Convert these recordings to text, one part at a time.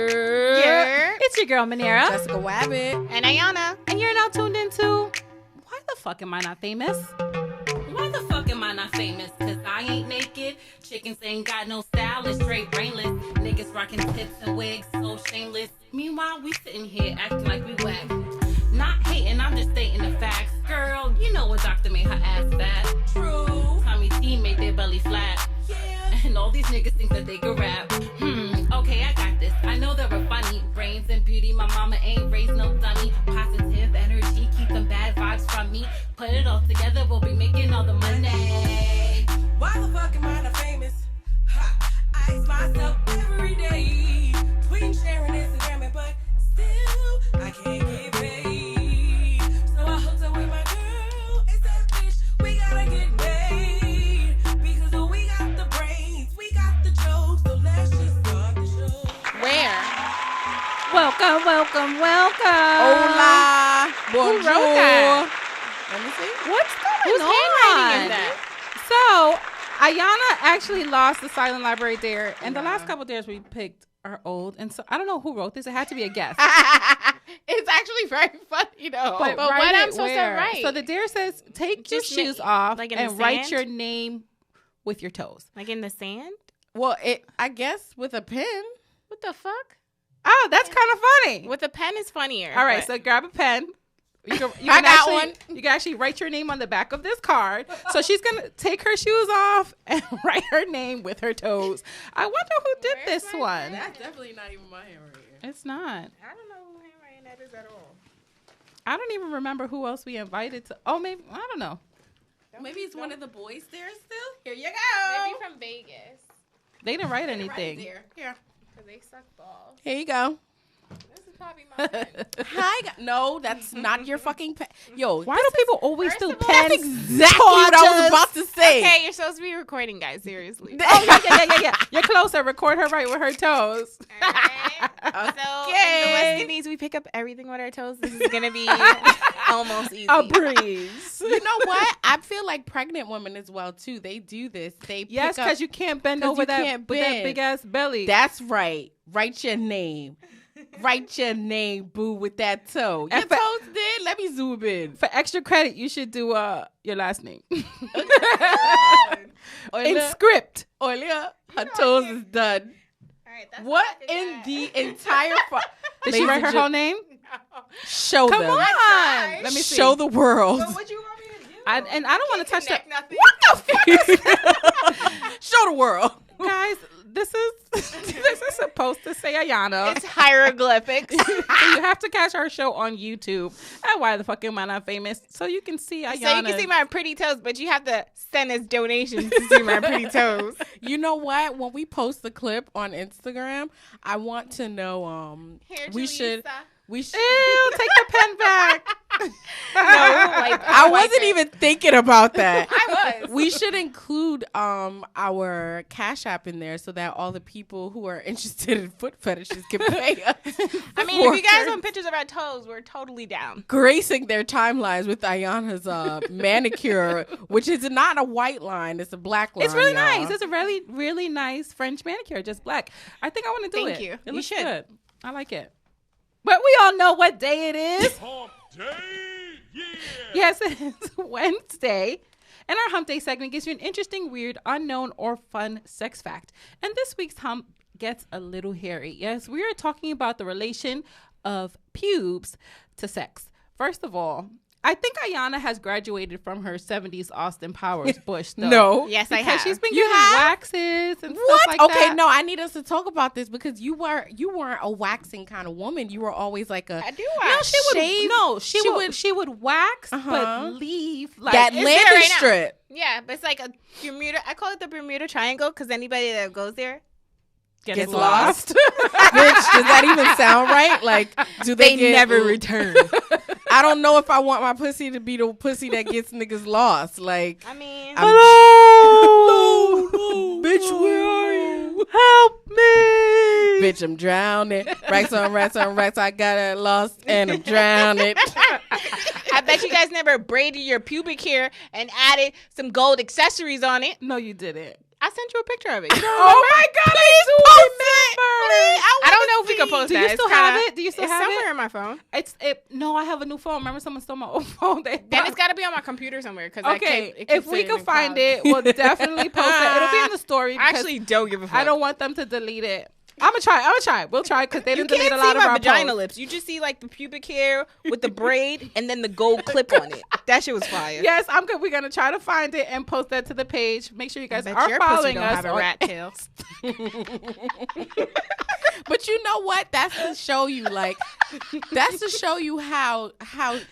It's your girl, Manera. Jessica Wabbit. And Ayana. And you're now tuned into Why the Fuck Am I Not Famous? Why the fuck am I not famous? Cause I ain't naked. Chickens ain't got no style. It's straight brainless. Niggas rocking tips and wigs, so shameless. Meanwhile, we sitting here acting like we whack. Not hating, I'm just stating the facts. Girl, you know a doctor made her ass fat. True. Tommy T made their belly flat. Yeah. And all these niggas think that they can rap. Okay, I got this. I know they were funny. Brains and beauty, my mama ain't raised no dummy. Positive energy, keep them bad vibes from me. Put it all together, we'll be making all the money. Why the fuck am I not famous? Ha, I ask myself every day. Tweeting, sharing, Instagram, but still I can't get paid. So I hooked up with my girl. It's that bitch. We gotta get paid because we got the brains, we got the jokes. So let's just start the show. Where? Welcome. Hola. Bonjour. Who wrote that? Let me see. What's Whose going handwriting on? is that? So, Ayana actually lost the silent library dare, and the last couple dares we picked are old, and so I don't know who wrote this. It had to be a guess. It's actually very funny though. But write what it I'm supposed where? to write? So the dare says, take your Just shoes make- off like in the and write sand? your name with your toes. Like in the sand? Well, I guess with a pen. What the fuck? Oh, that's kind of funny. With a pen is funnier. All right, but- so grab a pen. You can I got actually, one. You can actually write your name on the back of this card. So she's going to take her shoes off and write her name with her toes. I wonder who did Where's this my one. That's definitely not even my handwriting. It's not. I don't know who handwriting that is at all. I don't even remember who else we invited to. Oh, maybe. I don't know. Maybe it's one of the boys there still. Here you go. Maybe from Vegas. They didn't write Right anything. there. Here. Because they suck balls. Here you go. This is probably mine. Hi. No, that's not your fucking pen. Yo, Why do people always first do of all, pens? that's exactly what I was torches? about to say. Okay, you're supposed to be recording, guys. Seriously. Oh, yeah. You're closer. Record her right with her toes. Alright. So in the West Indies, we pick up everything with our toes. This is gonna be almost easy. A breeze. You know what? I feel like pregnant women as well too. They do this. They Yes, pick up. because you can't bend 'cause over you that can't with that bend. big ass belly. That's right. Write your name. Write your name, boo, with that toe. Your And for- toes did. Let me zoom in. For extra credit, you should do your last name. In Oilia, script. Oilia, her toes is done. Alright, that's What all I in can the get. entire? Did she write her whole name? Show Come them. on. tried. Let me see. Show the world. What you want me to do? And I don't want to touch that. Nothing. Show the world. Guys, this is supposed to say Ayana. It's hieroglyphics. So you have to catch our show on YouTube at Why the Fuck Am I Not Famous? So you can see Ayana. So you can see my pretty toes, but you have to send us donations to see my pretty toes. You know what? When we post the clip on Instagram, I want to know. Here, We Julissa. We should. Ew, take the pen back. I wasn't even thinking about that. I was. We should include our Cash App in there so that all the people who are interested in foot fetishes can pay us. I mean, if you guys want pictures of our toes, we're totally down. Gracing their timelines with Ayana's manicure, which is not a white line, it's a black line. It's really y'all. nice. It's a really, really nice French manicure, just black. I think I want to do Thank it. you. It You looks should. good. I like it. But we all know what day it is. Hump day, yeah. Yes, it is Wednesday. And our Hump Day segment gives you an interesting, weird, unknown, or fun sex fact. And this week's hump gets a little hairy. Yes, we are talking about the relation of pubes to sex. First of all, I think Ayana has graduated from her 70s Austin Powers bush. Though, No. Yes, I because have. she's been You getting have? waxes and What? stuff like Okay, that. no, I need us to talk about this because you weren't a waxing kind of woman. You were always like a I do No, wax. she would. Shave? No, She she would wax, Uh-huh. but leave like that It's landing there right now. strip. Yeah, but it's like a Bermuda. I call it the Bermuda Triangle because anybody that goes there, gets lost. Bitch, does that even sound right? Like, do they get, return. I don't know if I want my pussy to be the pussy that gets niggas lost. Like, I mean, Hello, bitch, where are you? help me, Bitch, I'm drowning. Racks on racks on racks. I got it lost and I'm drowning. I bet you guys never braided your pubic hair and added some gold accessories on it. No, you didn't. I sent you a picture of it. Oh my God, I do remember. post Do that. you It's still kinda- have it? Do you still it's have somewhere it? in my phone. No, I have a new phone. Remember, someone stole my old phone. Then it's got to be on my computer somewhere. Cause Okay, it if we can find it, we'll definitely post it. It'll be in the story. I because actually don't give a fuck. I don't want them to delete it. I'm gonna try. We'll try because they You didn't delete can't a lot see of my our vagina posts. lips. You just see like the pubic hair with the braid and then the gold clip on it. That shit was fire. Yes, I'm good. We're gonna try to find it and post that to the page. Make sure you guys Bet are your pussy following don't us. have a on- rat tail. But you know what? That's to show you, like, that's to show you how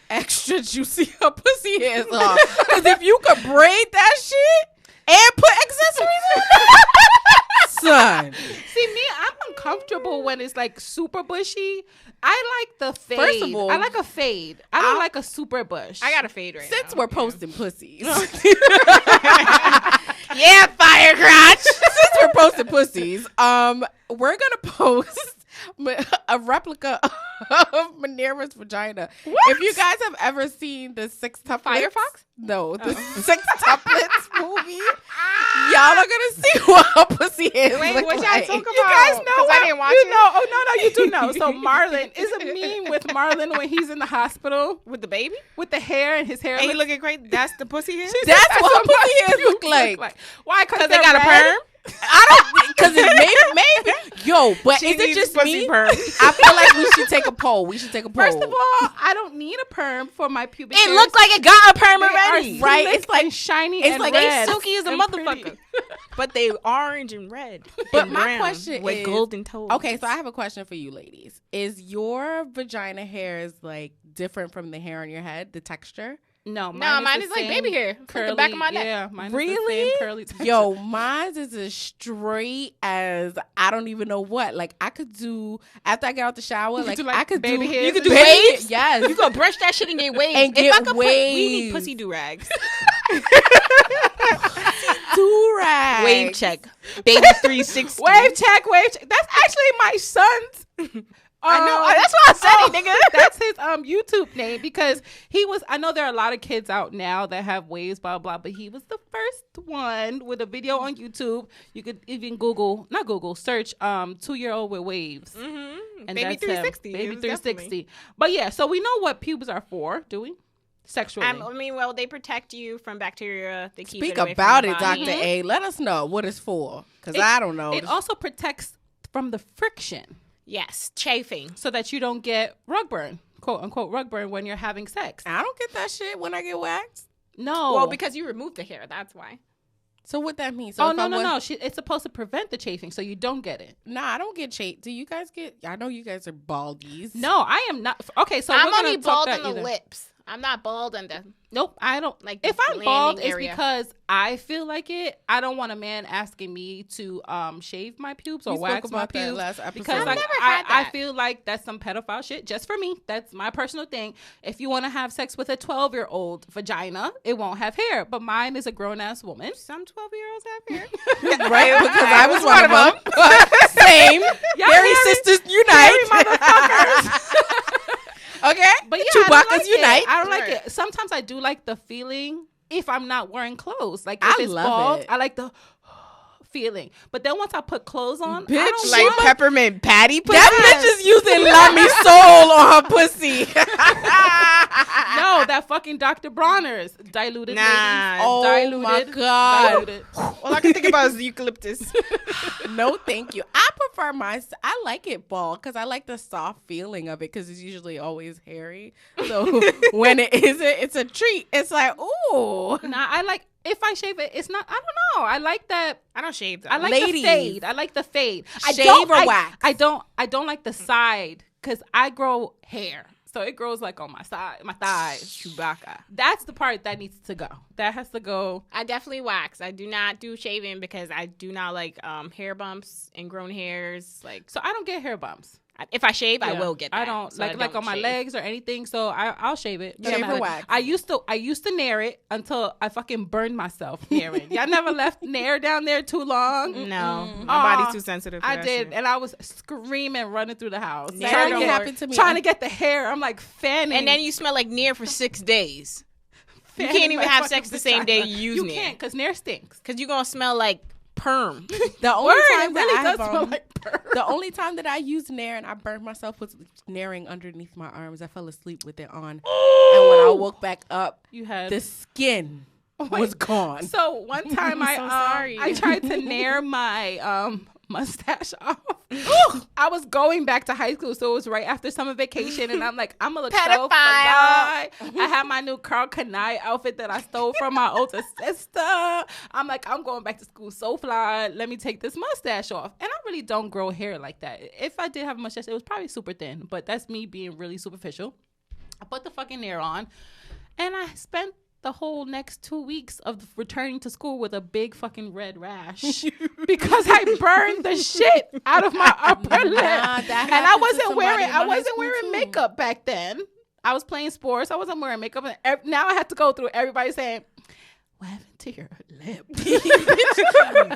extra juicy her pussy is. Because if you could braid that shit and put accessories on it, son. See me, I'm uncomfortable when it's like super bushy. I like the fade. First of all, I like a fade. I don't like a super bush. I got a fade right Since now. we're posting pussies, Yeah, fire crotch. since we're posting pussies, we're gonna post a replica of Manera's vagina. If you guys have ever seen the Six Tuplets, Firefox? No, the Six Tuplets movie, y'all are gonna see what her pussy is. Wait, look what y'all like. talking about? You guys know 'Cause what? I didn't watch you it. know. Oh no, you do know. So Marlon is a meme with Marlon when he's in the hospital With the baby? with the hair and his hair. And he looks- looking crazy. That's the pussy hair? That's what her pussy my is look pubes like. Why? Because they got a perm? I don't because it maybe yo, but She is it needs just pussy me? perm. I feel like we should take a poll. We should take a poll. First of all, I don't need a perm for my pubic It hairs. looked like it got a perm They are already. right? slick It's like- and shiny. it's and like They red silky as a and motherfucker. pretty. But they orange and red. But and my brown question with is- golden toes. Okay, so I have a question for you ladies. Is your vagina hairs like different from the hair on your head, the texture? No, mine the is like same baby hair. It's like Curly, the back of my neck. Yeah, mine is Really? the same curly texture. Yo, mine is as straight as I don't even know what. Like I could do after I get out the shower. could Like, do, like, I could baby do. hairs You could do and baby- waves? Yes. You gonna brush that shit and get waves. And if get I could we need waves. pussy do-rags. do-rag. Wave check. Baby 360. Wave check. That's actually my son's. I know. That's why I said it, nigga. That's his YouTube name because he was. I know there are a lot of kids out now that have waves, blah blah, but he was the first one with a video on YouTube. You could even search 2-year-old with waves. Mm-hmm. And Baby that's him. 360. Baby It was 360. definitely- But yeah, so we know what pubes are for, do we? Sexually. I mean, well, they protect you from bacteria. They keep Speak it away about from it, your body. Dr. A. Let us know what it's for. Because I don't know. It also protects from the friction Yes, chafing. so that you don't get rug burn, quote unquote rug burn when you're having sex. I don't get that shit when I get waxed. No. Well, because you removed the hair. That's why. So what that means? So Oh, if no, I no, want- no. It's supposed to prevent the chafing so you don't get it. Nah, I don't get chafed. Do you guys get? I know you guys are baldies. No, I am not. Okay, so I'm we're gonna only talk bald that on the either. lips. I'm not bald on the. Nope, I don't. Like, If I'm landing bald, it's area. because I feel like it. I don't want a man asking me to shave my pubes or We spoke wax my about that pubes last episode. because I've like never had I that. feel like that's some pedophile shit. Just for me, that's my personal thing. If you want to have sex with a 12-year-old vagina, it won't have hair. But mine is a grown ass woman. Some 12-year-olds have hair. Right? Because I was one of them. Same. Y'all Hairy hairy- sisters unite. motherfuckers. Okay. But yeah, I Chewbacca's don't like unite. it. I don't like Right. it. Sometimes I do like the feeling if I'm not wearing clothes. Like if I it's love bald, it. I like the feeling. But then once I put clothes on, Bitch, I don't Like want- peppermint patty pussy. That bitch is using Lamy Soul on her pussy. no, that fucking Dr. Bronner's diluted. Nah. ladies. Oh diluted, my God. diluted. All I can think about is eucalyptus. No, thank you. I prefer mine. I like it bald because I like the soft feeling of it because it's usually always hairy. So when it isn't, it's a treat. It's like, ooh. Nah, I like if I shave it. It's not. I don't know. I like that. I don't shave though. I like Ladies. the fade. I like the fade. Shave or wax? I don't like the side because I grow hair. So it grows like on my side, my thighs. Chewbacca. That's the part that needs to go. That has to go. I definitely wax. I do not do shaving because I do not like hair bumps, ingrown hairs. Like, So I don't get hair bumps. if I shave, I Yeah. will get that. I don't So like don't on my shave. legs or anything. So I'll shave it. Shave Doesn't or matter. wax? I used to nair it until I fucking burned myself nairing. Y'all never left nair down there too long. No, my Aw, body's too sensitive. For I that did, shit. and I was screaming, running through the house, Nair trying don't to work. happened to me. trying to get the hair. I'm like fanning, And then you smell like Nair for 6 days. You fanning can't even my have fucking sex the same day vagina. you use You Nair. can't because Nair stinks. Because you're going to smell like perm. The only Word, time it that really I does have, smell like burn. the only time that I used Nair and I burned myself was Nairing underneath my arms. I fell asleep with it on, and when I woke back up, You had the skin Wait. was gone. So one time so sorry. I tried to nair my mustache off. I was going back to high school, so it was right after summer vacation, and I'm like, I'm gonna look so fly. I had my new Carl Kanai outfit that I stole from my older sister. I'm like, I'm going back to school so fly. Let me take this mustache off. And I really don't grow hair like that. If I did have a mustache, it was probably super thin, but that's me being really superficial. I put the fucking nair on, and I spent the whole next 2 weeks of returning to school with a big fucking red rash because I burned the shit out of my upper lip. And I wasn't wearing makeup back then. I was playing sports. I wasn't wearing makeup. And now I have to go through everybody saying, what happened to your lip?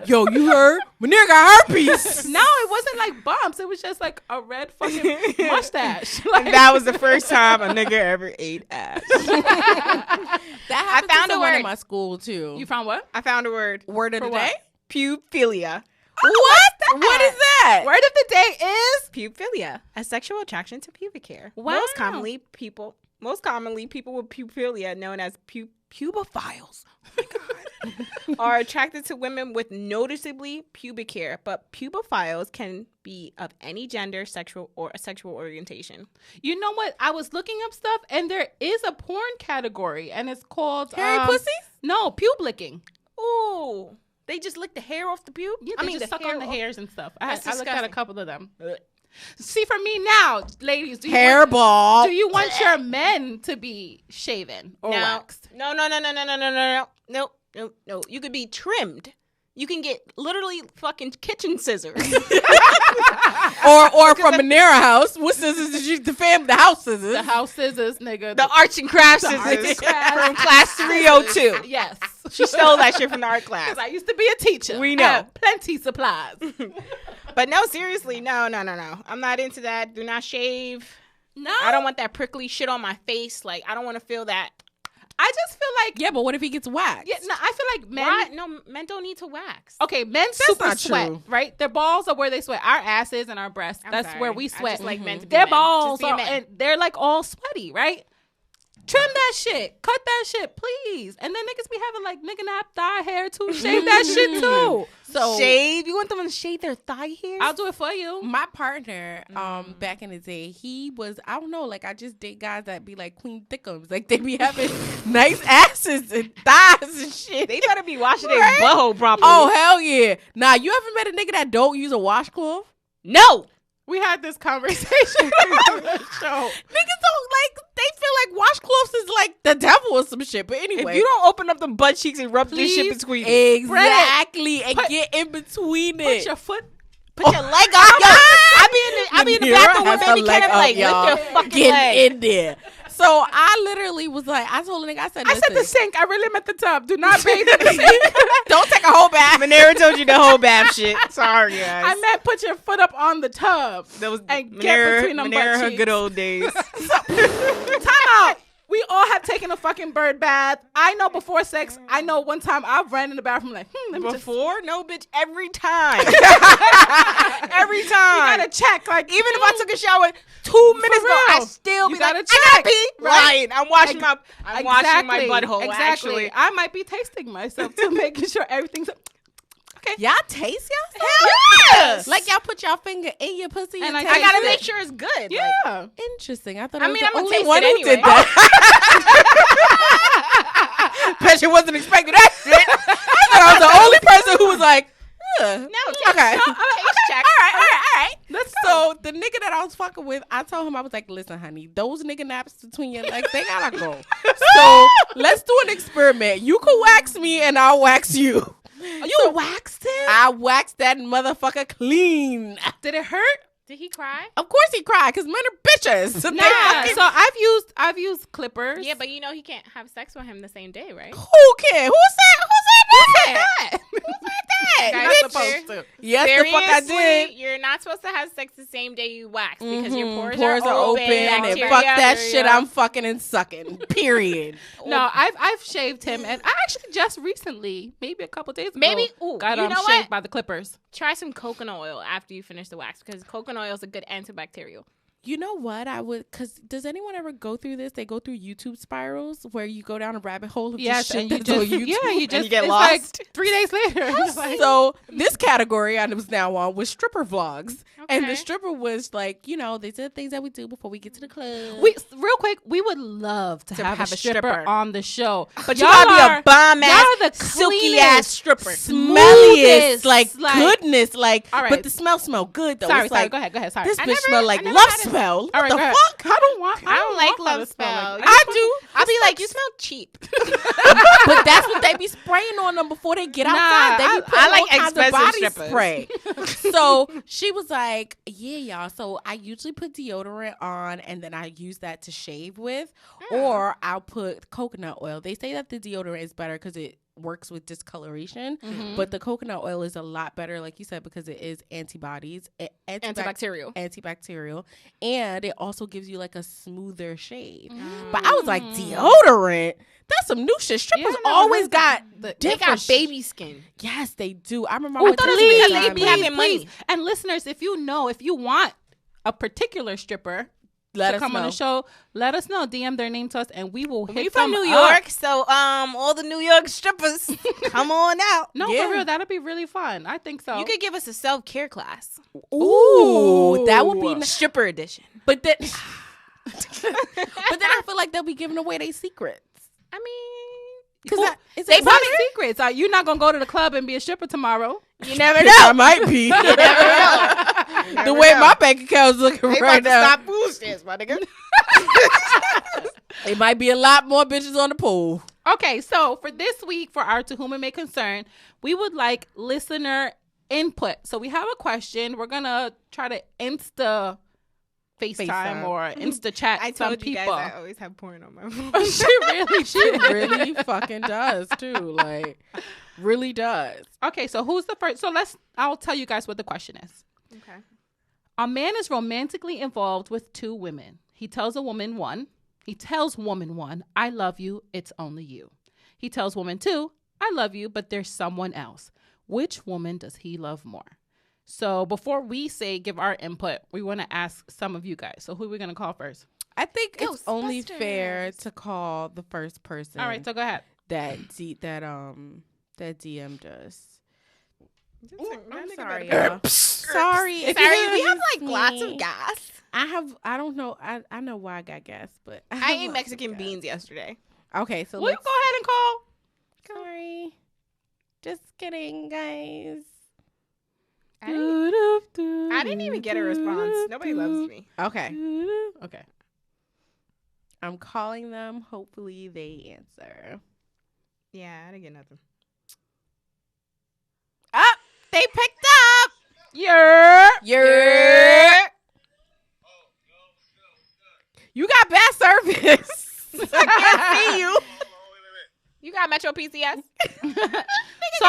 Yo, you heard? Manir got herpes. No, it wasn't like bumps. It was just like a red fucking mustache. Like, And that was the first time a nigga ever ate ass. That happened found to a someone word. in my school too. you found what? I found a word. Word of the For what? day? Puphilia. What? What is that? Word of the day is Puphilia, a sexual attraction to pubic hair. Wow. Most commonly, people with puphilia, known as pubophiles, are attracted to women with noticeably pubic hair. But pubophiles can be of any gender, sexual orientation. You know what? I was looking up stuff, and there is a porn category, and it's called Hairy pussies? No, pube licking. Ooh, they just lick the hair off the pube. Yeah, I they mean, just suck on the hairs and stuff. I That's looked at a disgusting. couple of them. See, for me now, ladies, do you Hairball. do you want your men to be shaven or waxed? No. You could be trimmed. You can get literally fucking kitchen scissors. or from Manera house. What scissors did you the house scissors? The house scissors, nigga. The arts and crafts The arts and scissors crafts. from class 302. Yes. She stole that shit from the art class. Because I used to be a teacher. We I know. had plenty supplies. But no, seriously, no. I'm not into that. Do not shave. No. I don't want that prickly shit on my face. Like, I don't want to feel that. I just feel like, Yeah, but what if he gets waxed? yeah, no, I feel like men. Why? No, men don't need to wax. Okay, men super not sweat, true. right? Their balls are where they sweat. Our asses and our breasts, I'm that's sorry. where we I sweat. just like men to be Their men. balls Just be a are, man. and they're like all sweaty, right? Trim that shit. Cut that shit, please. And then niggas be having like nigga nap thigh hair too. Shave that shit too. So Shave? You want them to shave their thigh hair? I'll do it for you. My partner, back in the day, he was, I don't know, like I just date guys that be like Queen Thickums. Like they be having nice asses and thighs and shit. They better be washing their Right? butthole properly. Oh, hell yeah. Nah, you ever met a nigga that don't use a washcloth? no. We had this conversation on the show. Niggas don't like, they feel like washcloths is like the devil or some shit. But anyway. If you don't open up them butt cheeks and rub this shit Please. between Exactly. And Put- get in between Put it. your foot. put your leg up. Yo, I be in the bathroom with baby leg Ken and be like, lift your fucking Get leg. in there. So I literally was like, I told a nigga, I said, I said the listen, sink. I really meant the tub. Do not bathe in the sink. don't take a whole bath. Manera told you the whole bath shit. Sorry, guys. I meant put your foot up on the tub. that was and get between them butt her cheeks. good old days. Time out. We all have taken a fucking bird bath. I know before sex. I know one time I ran in the bathroom like, let me just. Before? No, bitch. Every time. Every You time. gotta check. Like Even if I took a shower 2 minutes ago, I real. still You be like, gotta I gotta check, pee. right? Right. I'm washing my Exactly. butthole. Exactly. Actually. I might be tasting myself to making sure everything's. Y'all taste y'all? Hell yes. Like y'all put y'all finger in your pussy And and I taste I gotta it? make sure it's good. Yeah. Like, Interesting. I thought I I was mean, the I'm gonna only taste one it who anyway. did that. Bet you wasn't expecting that shit. I thought I was the only person who was like, no, okay. taste check. All right. Let's So the nigga that I was fucking with, I told him, I was like, listen, honey, those nigga naps between your legs, they gotta go. So let's do an experiment. You can wax me and I'll wax you. You waxed him? I waxed that motherfucker clean. Did it hurt? Did he cry? Of course he cried, because men are bitches. So they Nah. fucking- So I've used clippers. Yeah, but you know he can't have sex with him the same day, right? who can? Who said that? Guys, You're not supposed to. Yes, the fuck I seriously, did. you're not supposed to have sex the same day you wax because your pores are open and bacteria- fuck that shit. I'm fucking and sucking. Period. No, I've shaved him, and I actually just recently, maybe a couple days ago, got you know shaved what? by the clippers. Try some coconut oil after you finish the wax because coconut oil is a good antibacterial. You know what? I would, because does anyone ever go through this? They go through YouTube spirals where you go down a rabbit hole of Yes, just shit and you that's on just YouTube. you just you get it's lost. Like 3 days later. It's like- So this category I was now on was stripper vlogs. And the Okay. stripper was like, these are the things that we do before we get to the club. real quick, we would love to have a stripper on the show, But y'all you gotta are- be a bomb y'all ass, are the silky cleanest, ass stripper. smelliest, smoothest, like goodness, like, all right. but the smell good though. Sorry, It's sorry. like, Go ahead. Sorry. this I bitch never- smell like I never love had it. smell. All What right, the go ahead. fuck? I don't want. I don't like how love to spell. I do. I'll be like, you smell cheap. But that's what they be spraying on them before they get Nah, outside. They be putting I like all kinds of expensive body strippers. spray. So she was like, yeah, y'all. So I usually put deodorant on and then I use that to shave with. Or I'll put coconut oil. They say that the deodorant is better because it works with discoloration. But the coconut oil is a lot better, like you said, because it is antibodies. Antibacterial. Antibacterial. And it also gives you like a smoother shave. But I was like, deodorant? That's some new shit. Strippers Yeah, I never always heard got that. They different got baby skin. Yes, they do. I remember I Oh, went to this please, one they time be and- having money. And listeners, if you want a particular stripper Let to us come on know. the show, let us know. DM their name to us, and we will hit We from them New up. York, so all the New York strippers, come on out. No, Yeah. for real, that'd be really fun. I think so. You could give us a self-care class. Ooh, that would be nice. Stripper edition. But then, but then I feel like they'll be giving away their secrets. I mean, Because they What secrets? You're not gonna go to the club and be a stripper tomorrow. you never I know. might be. The way my bank account's looking They right about to now, stop bullshit, my nigga. it might be a lot more bitches on the pool. Okay, so for this week, for our To Whom It May Concern, we would like listener input. So we have a question. We're gonna try to FaceTime FaceTime. or Insta chat I some told you people. guys I always have porn on my phone. She really fucking does too. Like, really does. Okay, so who's the first? So I'll tell you guys what the question is. Okay. A man is romantically involved with two women. He tells woman one, I love you, it's only you. He tells woman two, I love you, but there's someone else. Which woman does he love more? So before we give our input, we want to ask some of you guys. So who are we going to call first? I think it's only Ghostbusters. fair to call the first person. All right, so go ahead. that DM'd us. I'm sorry, better y'all. Sorry, if Sorry, you we have excuse like lots me. of gas. I don't know. I know why I got gas, but I ate Mexican beans yesterday. Okay, so Will you let's go ahead and call? Sorry. Just kidding, guys. I didn't even get a response. Nobody loves me. Okay. Okay. I'm calling them. Hopefully they answer. Yeah, I didn't get nothing. Up! They picked up! Yeah. You got bad service. I can't see you. You got Metro PCS? So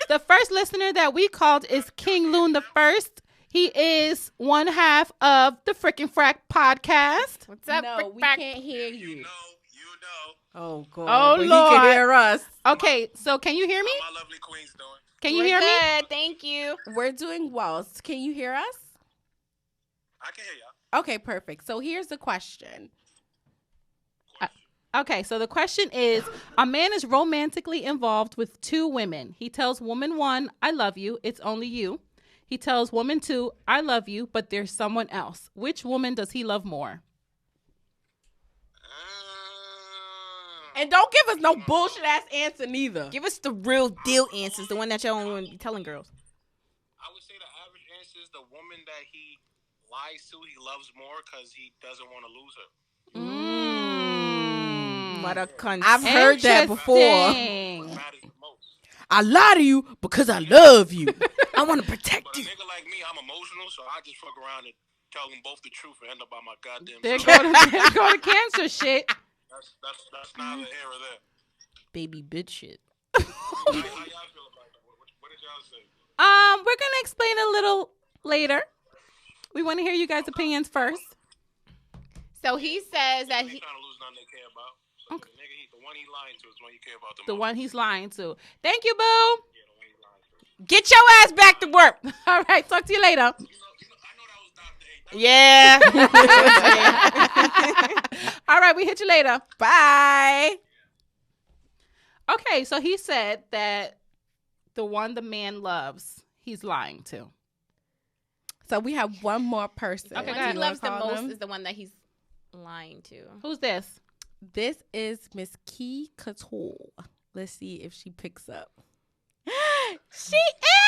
the first listener that we called is King Loon the First. He is one half of the Frickin' Frack podcast. What's up, No, Frick we Frack? can't hear you. You know. Oh, God. Oh, but Lord. He can hear us. Okay, so can you hear me? How my lovely queen's doing? Can you We're hear me? good, thank you. We're doing well. Can you hear us? I can hear y'all. Okay, perfect. So here's the question. Okay, so the question is, a man is romantically involved with two women. He tells woman one, I love you, it's only you. He tells woman two, I love you, but there's someone else. Which woman does he love more? And don't give us no bullshit ass answer neither. Give us the real deal answers, the one that y'all don't want to be telling girls. I would say the average answer is the woman that he lies to, he loves more because he doesn't want to lose her. What a cunt. I've heard that before. Interesting. What matters the most. I lie to you because I love you. I want to protect But a you. nigga like me, I'm emotional, so I just fuck around and tell them both the truth and end up on my goddamn There self. go to cancer shit. That's neither here or there. Baby bitch shit. How y'all feel about that? What did y'all say? We're gonna explain a little later. We want to hear you guys' opinions first. So he says that They he. trying to lose nothing they care about. So the nigga, the one he lying to is the one you care about the The most. one he's lying to. Thank you, boo. Yeah, the one he lying to. Get your ass back to work. All right, talk to you later. I know that was Dr. A. Yeah. All right, we hit you later. Bye. Okay, so he said that the one the man loves, he's lying to. So we have one more person. Okay, The go one ahead. he loves the Call most them. is the one that he's lying to. Who's this? This is Miss Key Couture. Let's see if she picks up. She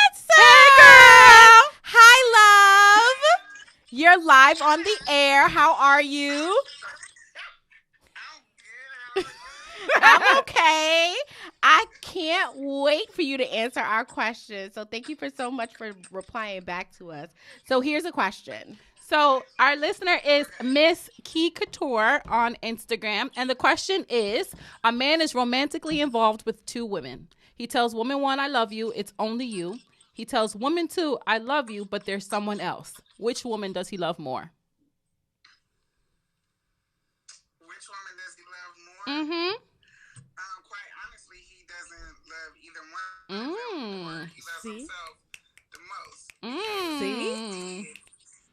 answered. Hey, girl. Hi, love. You're live on the air. How are you? I'm okay. I can't wait for you to answer our question. So thank you for so much for replying back to us. So here's a question. So our listener is Miss Key Couture on Instagram. And the question is, a man is romantically involved with two women. He tells woman one, I love you. It's only you. He tells woman two, I love you, but there's someone else. Which woman does he love more? Which woman does he love more? Mm-hmm. Quite honestly, he doesn't love either one. He loves See? himself the most. See?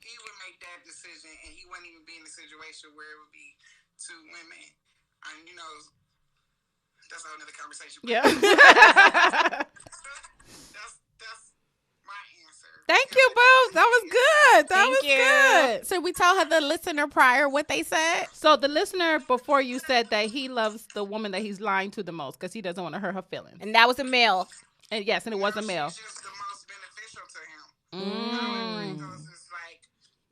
He would make that decision, and he wouldn't even be in a situation where it would be two women. And that's a whole nother conversation. But Yeah. that's my answer. Thank you, boo. That was good. That was you. good. So we tell her the listener prior what they said. So the listener before you said that he loves the woman that he's lying to the most because he doesn't want to hurt her feelings. And that was a male. And yes, and it was a male. She's just the most beneficial to him. Mm. Because it's like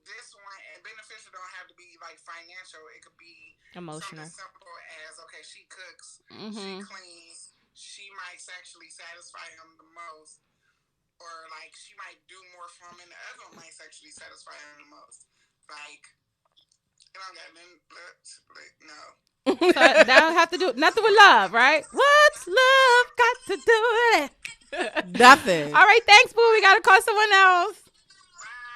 this one, and beneficial don't have to be like financial. It could be Emotional. something simple as okay, she cooks, she Mm-hmm. cleans, she might sexually satisfy him the most, or like she might do more for him, and the other one might sexually satisfy him the most. Like it don't got nothing. No. So that don't have to do nothing with love, right? What's love got to do with it? Nothing. All right, thanks, boo. We got to call someone else.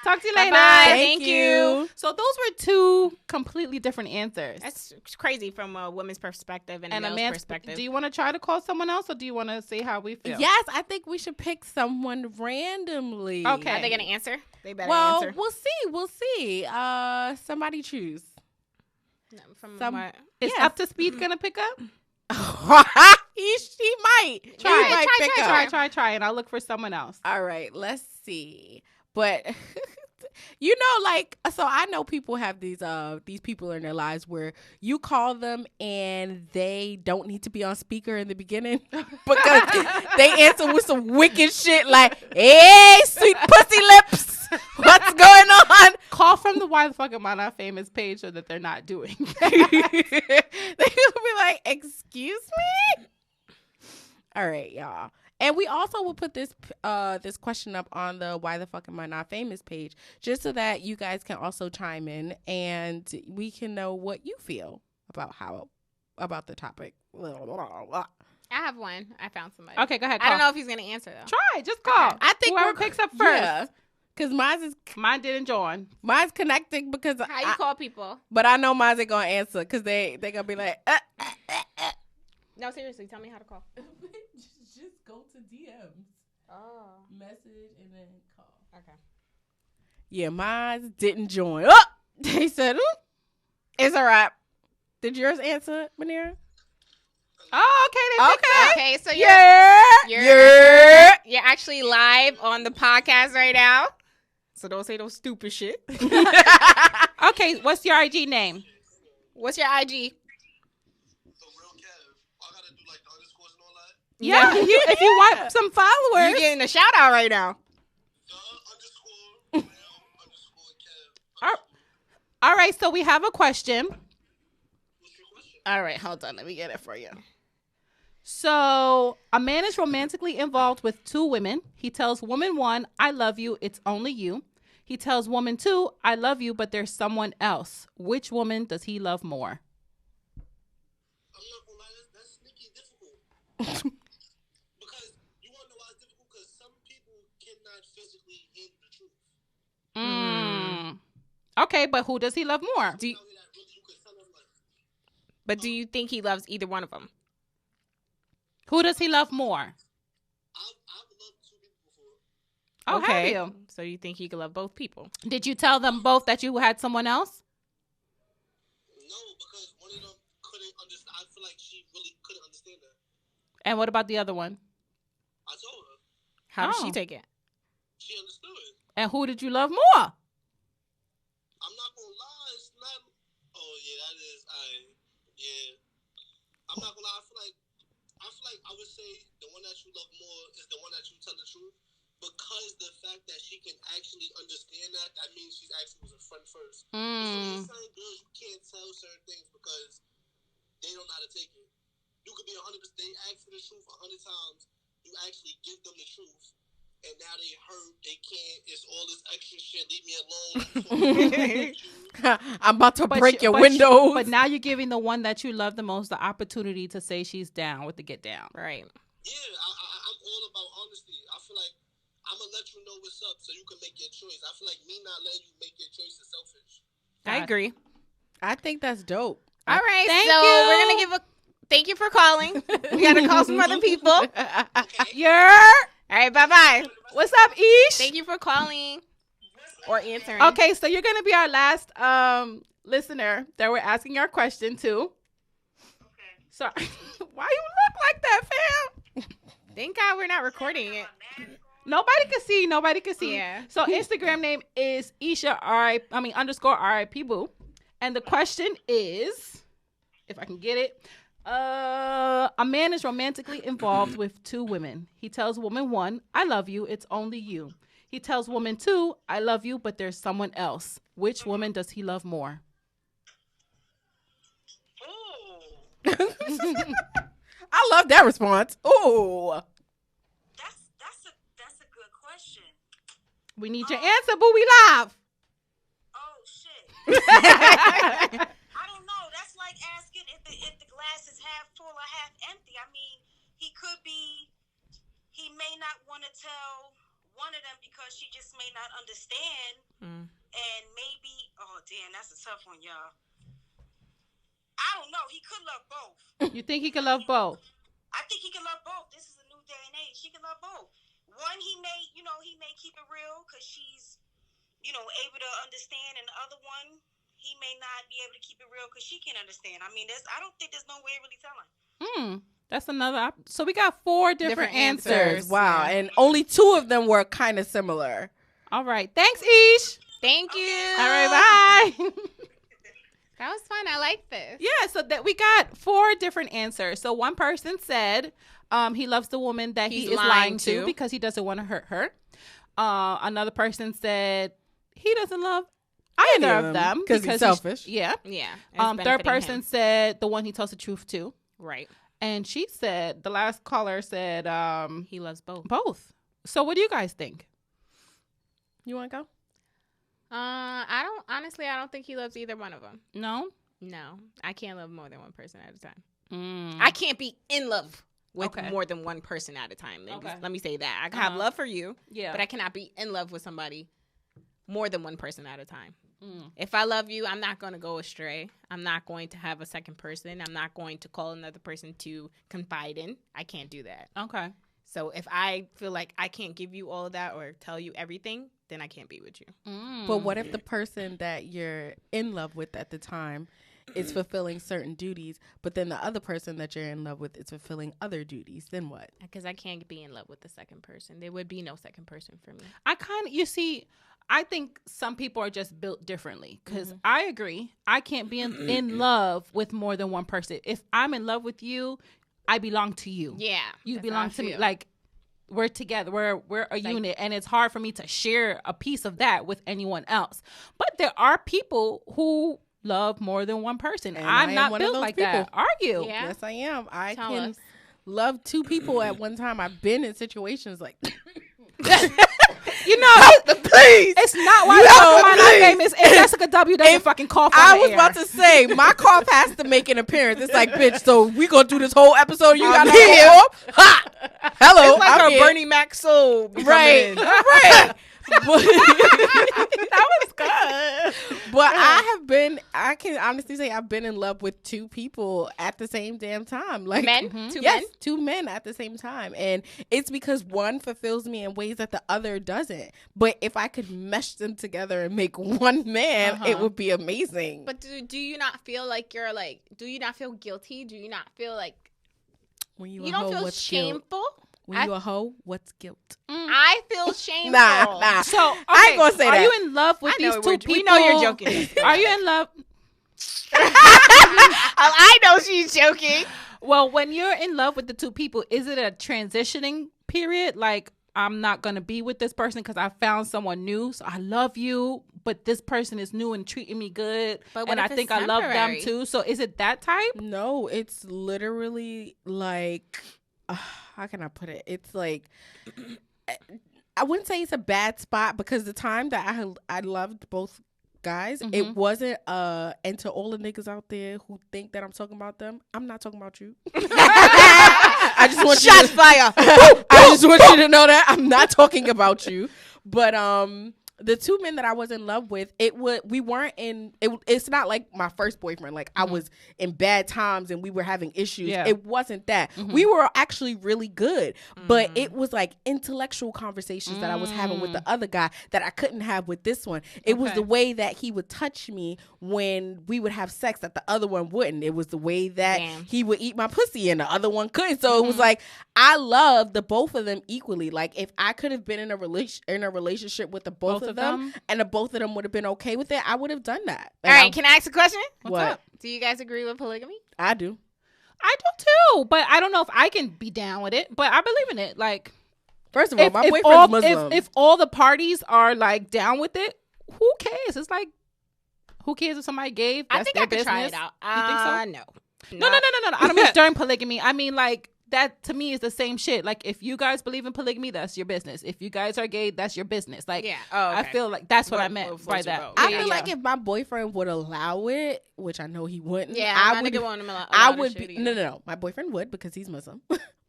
Talk to you later. Bye-bye. Thank you. So those were two completely different answers. That's crazy from a woman's perspective and a and a male's man's perspective. Do you want to try to call someone else, or do you want to see how we feel? Yes, I think we should pick someone randomly. Okay. Are they going to answer? They better Well, answer. we'll see. We'll see. Somebody choose. No, from some- what? Is Yes. Up to Speed gonna pick up? She might. Try, He might pick up. try, and I'll look for someone else. All right, let's see. But you know, like, so I know people have these people in their lives where you call them and they don't need to be on speaker in the beginning because they answer with some wicked shit like, "Hey, sweet pussy lips, what's going on?" Call from the Why the Fuck Am I Not Famous page so that they're not doing. They will be like, "Excuse me." All right, y'all. And we also will put this question up on the Why the Fuck Am I Not Famous page just so that you guys can also chime in and we can know what you feel about the topic. I have one. I found somebody. Okay, go ahead. I don't call. know if he's going to answer, though. Try, just call. I think whoever picks up first. Yeah, because Mine didn't join. mine's connecting because How you call people? but I know mine's ain't gonna answer because they gonna be like. No, seriously. Tell me how to call. Just go to DMs, message, and then call. Okay. Yeah, mine didn't join. Oh, they said, it's a wrap. Did yours answer, Manira? Oh, okay. They picked up. Okay, so you're actually live on the podcast right now. So don't say no stupid shit. Okay, what's your IG name? What's your IG? The real Kev. I gotta do like the underscores and all that. Yeah, if you want some followers. You're getting a shout out right now. The underscore real underscore Kev. All right, so we have a question. What's your question? All right, hold on. Let me get it for you. So, a man is romantically involved with two women. He tells woman one, I love you, it's only you. He tells woman two, I love you, but there's someone else. Which woman does he love more? I'm not gonna lie, that's sneaky difficult. Okay, but who does he love more? Do you think he loves either one of them? Who does he love more? I've loved 2 people before. Oh, have you? So you think he could love both people? Did you tell them both that you had someone else? No, because one of them couldn't understand. I feel like she really couldn't understand that. And what about the other one? I told her. How did Oh. she take it? She understood. And who did you love more? I'm not gonna lie. It's not. Oh yeah, that is. Yeah. I'm not gonna lie. I feel like I would say the one that you love more is the one that you tell the truth. Because the fact that she can actually understand that means she's actually was a friend first. Mm. Certain girls, you can't tell certain things because they don't know how to take it. You could be 100%. They ask for the truth 100 times. You actually give them the truth, and now they hurt. They can't. It's all this extra shit. Leave me alone. I'm about to break your but windows. But now you're giving the one that you love the most the opportunity to say she's down with the get down. Right. Yeah, I'm all about honesty. I feel like I'm gonna let you know what's up so you can make your choice. I feel like me not letting you make your choice is selfish. I agree. I think that's dope. All right. Thank so you. we're going to give a thank you for calling. We got to call some other people. All right. Bye-bye. What's up, Ish? Thank you for calling or answering. Okay, so you're gonna be our last listener that we're asking our question to. Okay. Sorry. Why you look like that, fam? Thank God we're not recording it. Nobody can see. Nobody can see. Yeah. So Instagram name is Isha _RIP boo. And the question is, if I can get it, a man is romantically involved with 2 women. He tells woman 1, I love you, it's only you. He tells woman 2, I love you, but there's someone else. Which woman does he love more? I love that response. Ooh. That's a good question. We need your answer, boo. We live. Oh shit. I don't know. That's like asking if the glass is half full or half empty. I mean, he may not want to tell one of them because she just may not understand. And maybe, oh damn, that's a tough one, y'all. I don't know. He could love both. You think he can love both? I think he can love both. This is a new day and age. He can love both. One, he may keep it real because she's, able to understand. And the other one, he may not be able to keep it real because she can't understand. I mean, I don't think there's no way of really telling. That's another. So we got 4 different answers. Wow. Yeah. And only 2 of them were kind of similar. All right. Thanks, Ish. Thank you. All right. Bye. That was fun. I like this. Yeah. So that we got 4 different answers. So one person said he loves the woman that he is lying to because he doesn't want to hurt her. Another person said he doesn't love either of them because he's selfish. Yeah. It's Third person him. said the one he tells the truth to. Right. And she said, the last caller said He loves both. both. So what do you guys think? You want to go? I don't think he loves either one of them. No? No. I can't love more than one person at a time. Mm. I can't be in love with Okay. more than one person at a time. Okay. Let me say that. I can have love for you, Yeah. but I cannot be in love with somebody more than one person at a time. Mm. If I love you, I'm not going to go astray. I'm not going to have a second person. I'm not going to call another person to confide in. I can't do that. Okay. So if I feel like I can't give you all of that or tell you everything, then I can't be with you. Mm. But what if the person that you're in love with at the time is fulfilling certain duties, but then the other person that you're in love with is fulfilling other duties? Then what? Because I can't be in love with the second person. There would be no second person for me. I think some people are just built differently because I agree. I can't be in love with more than one person. If I'm in love with you, I belong to you. Yeah. You that's belong how I to me. feel. Like, we're together. We're a unit, and it's hard for me to share a piece of that with anyone else. But there are people who love more than one person. And I I'm am not one of built those like people. that. Are you? Yeah. Yes, I am. I Tell can us. love 2 people at one time. I've been in situations like You know, please. it's not why the fuck am I not famous if Jessica W doesn't fucking cough on I the was air. about to say my cough has to make an appearance. It's like, bitch, so we gonna do this whole episode. You got here. to cough? Ha! Hello, It's like I'm her here. Bernie Mac soul. Right, right. That was good. But I can honestly say I've been in love with two people at the same damn time. Like Men? Two men? two men at the same time. And it's because one fulfills me in ways that the other doesn't. But if I could mesh them together and make one man, it would be amazing. But do you not feel like you're like, do you not feel guilty? Do you not feel like When you you don't feel shameful? When you a hoe, what's guilt? I feel shameful. Nah. So okay, I ain't gonna say are that. you in love with I know these two people? we know you're joking. Are you in love? I know she's joking. Well, when you're in love with the two people, is it a transitioning period? Like, I'm not going to be with this person because I found someone new. So I love you, but this person is new and treating me good. But what and if I it's think I love them temporary? too. So is it that type? No, it's literally like, how can I put it? It's like, I wouldn't say it's a bad spot because the time that I loved both guys, it wasn't, and to all the niggas out there who think that I'm talking about them, I'm not talking about you. I just want Shots fire. I just want you to know that I'm not talking about you. But the two men that I was in love with, we weren't in. It's not like my first boyfriend. Like I was in bad times and we were having issues. Yeah. It wasn't that. We were actually really good, but it was like intellectual conversations that I was having with the other guy that I couldn't have with this one. It was the way that he would touch me when we would have sex that the other one wouldn't. It was the way that he would eat my pussy and the other one couldn't. So it was like I loved the both of them equally. Like if I could have been in a relationship with the both of them and the both of them would have been okay with it, I would have done that. All right, can I ask a question? What's up? Do you guys agree with polygamy? I do. I do too, but I don't know if I can be down with it. But I believe in it. Like, first of all, my boyfriend's Muslim. If all the parties are like down with it, who cares? It's like, who cares if somebody gave? That's I think their I could try business. it out. You think so? No. No. I don't mean during polygamy. I mean like that to me is the same shit. Like if you guys believe in polygamy, that's your business. If you guys are gay, that's your business. Like Yeah. Oh, okay. I feel like that's what I What meant by floats your that. boat. I Yeah, feel yeah. like if my boyfriend would allow it, which I know he wouldn't, Yeah, I I'm would. not gonna allow I this would shit be either. no. My boyfriend would because he's Muslim.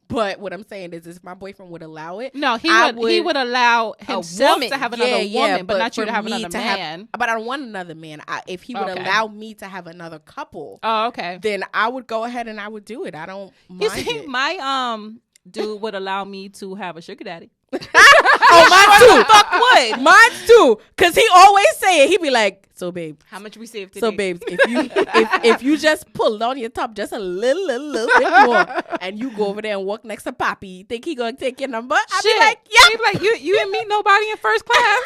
But what I'm saying is if my boyfriend would allow it, No, he I would allow himself woman. to have another woman, but not you for to have me another man. but I don't want another man. If he would Okay. allow me to have another couple, Oh, okay. then I would go ahead and I would do it. I don't mind You see, it. my dude would allow me to have a sugar daddy. Oh, mine too. Fuck would. Mine too. Cause he always say it. He be like, "So babe, How much we saved today? so babes, if you just pull on your top just a little bit more, and you go over there and walk next to Poppy, you think he gonna take your number?" I be like, yeah. He'd be like, you didn't meet nobody in first class.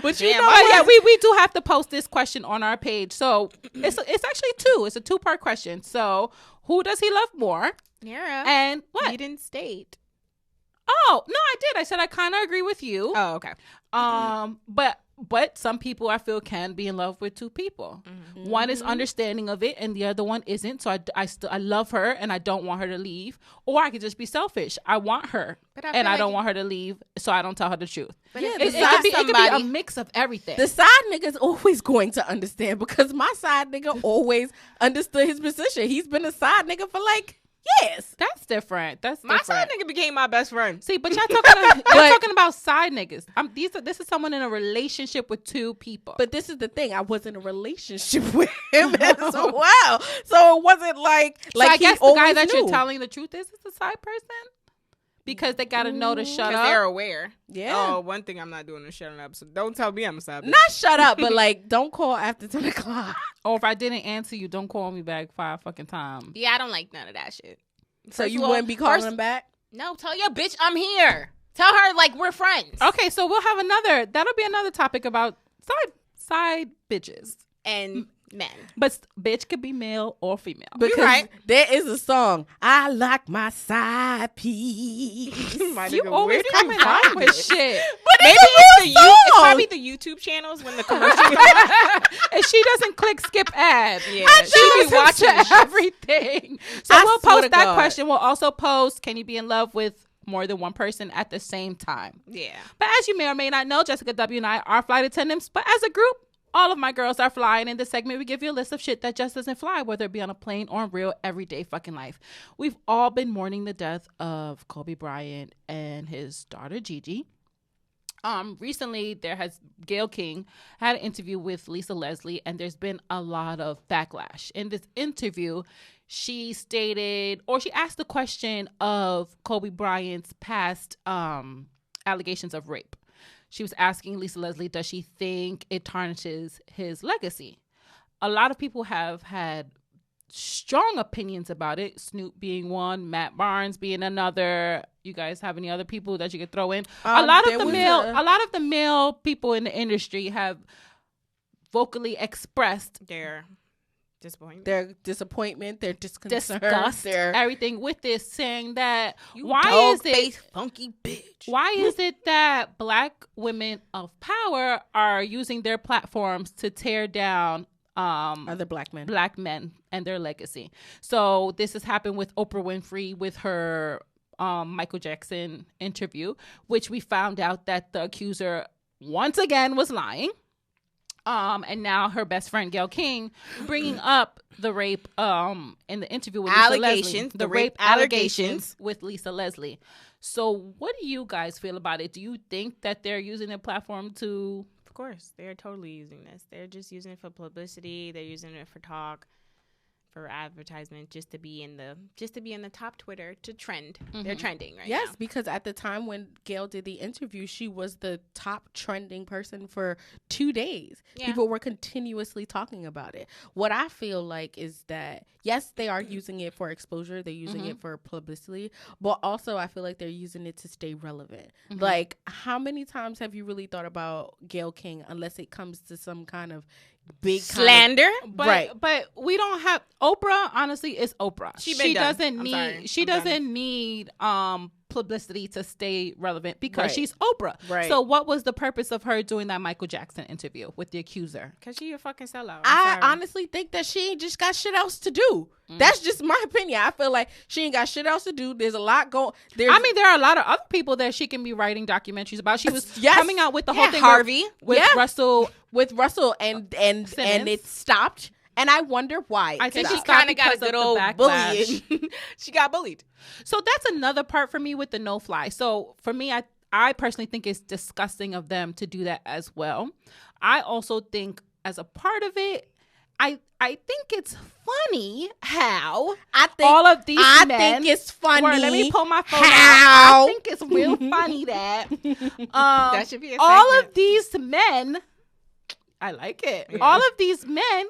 But you Damn, know, Oh yeah, what? we do have to post this question on our page. So it's actually two. It's a 2-part question. So who does he love more? Yeah. And what? You didn't state. Oh no, I did. I said I kind of agree with you. Oh, okay. But some people I feel can be in love with two people. One is understanding of it, and the other one isn't. So I love her, and I don't want her to leave. Or I could just be selfish. I want her, But I and feel I like don't want her to leave, so I don't tell her the truth. But Yeah, if It it's could be a somebody- mix of everything. the side nigga's always going to understand because my side nigga always understood his position. He's been a side nigga for like years. That's different. That's my different. side nigga became my best friend. See, but y'all talking about side niggas. This is someone in a relationship with two people. But this is the thing. I was in a relationship with him as well. So it wasn't like so I he guess the guy always that knew. you're telling the truth is a side person because they got to know to shut Because they're up. aware. Yeah. Oh, one thing I'm not doing is shutting up. So don't tell me I'm a side bitch. Not shut up, but like don't call after 10 o'clock. Or if I didn't answer you, don't call me back 5 fucking times. Yeah, I don't like none of that shit. So First you of all- wouldn't be calling first- him back? No, tell your bitch I'm here. Tell her like we're friends. Okay, so we'll have that'll be another topic about side bitches. And men. But bitch could be male or female. Because right. there is a song, I like my side piece. My You nigga, always where did you coming find out with this? shit. Maybe it's probably the YouTube channels when the commercial. And she doesn't click skip ad. Yeah, she she be be watching watching shit. everything. So I we'll swear post to that God. question. We'll also post, can you be in love with more than one person at the same time? Yeah. But as you may or may not know, Jessica W. and I are flight attendants. But as a group, all of my girls are flying. In this segment, we give you a list of shit that just doesn't fly, whether it be on a plane or in real everyday fucking life. We've all been mourning the death of Kobe Bryant and his daughter, Gigi. recently Gayle King had an interview with Lisa Leslie, and there's been a lot of backlash. In this interview, she asked the question of Kobe Bryant's past allegations of rape. She was asking Lisa Leslie, does she think it tarnishes his legacy? A lot of people have had strong opinions about it. Snoop being one, Matt Barnes being another. You guys have any other people that you could throw in? A lot of the male people in the industry have vocally expressed Their disappointment. their disconcern, disgust, everything with this, saying that funky bitch. Why is it that Black women of power are using their platforms to tear down other black men and their legacy? So this has happened with Oprah Winfrey with her Michael Jackson interview, which we found out that the accuser once again was lying. And now her best friend Gayle King bringing up the rape in the interview with Lisa Leslie, the rape allegations with Lisa Leslie. So what do you guys feel about it? Do you think that they're using their platform to? Of course, they're totally using this. They're just using it for publicity. They're using it for talk, for advertisement, just to be in the top Twitter to trend. Mm-hmm. They're trending right now. Yes, because at the time when Gayle did the interview, she was the top trending person for 2 days. Yeah. People were continuously talking about it. What I feel like is that, yes, they are using it for exposure. They're using it for publicity. But also, I feel like they're using it to stay relevant. Mm-hmm. Like, how many times have you really thought about Gayle King unless it comes to some kind of big slander? But we don't have Oprah. Honestly, is Oprah. She doesn't need publicity to stay relevant because she's Oprah. Right. So what was the purpose of her doing that Michael Jackson interview with the accuser? Because she a fucking sellout. I honestly think that she ain't just got shit else to do. That's just my opinion. I feel like she ain't got shit else to do. There's a lot going. There are a lot of other people that she can be writing documentaries about. She was coming out with the whole thing with Russell and it stopped. And I wonder why. I think she kind of got a good old bullying. She got bullied. So that's another part for me with the no fly. So for me, I personally think it's disgusting of them to do that as well. I also think as a part of it, I think it's funny how all of these men. I think it's funny. Let me pull my phone out. I think it's real funny that that should be a all of these men. I like it. Yeah. All of these men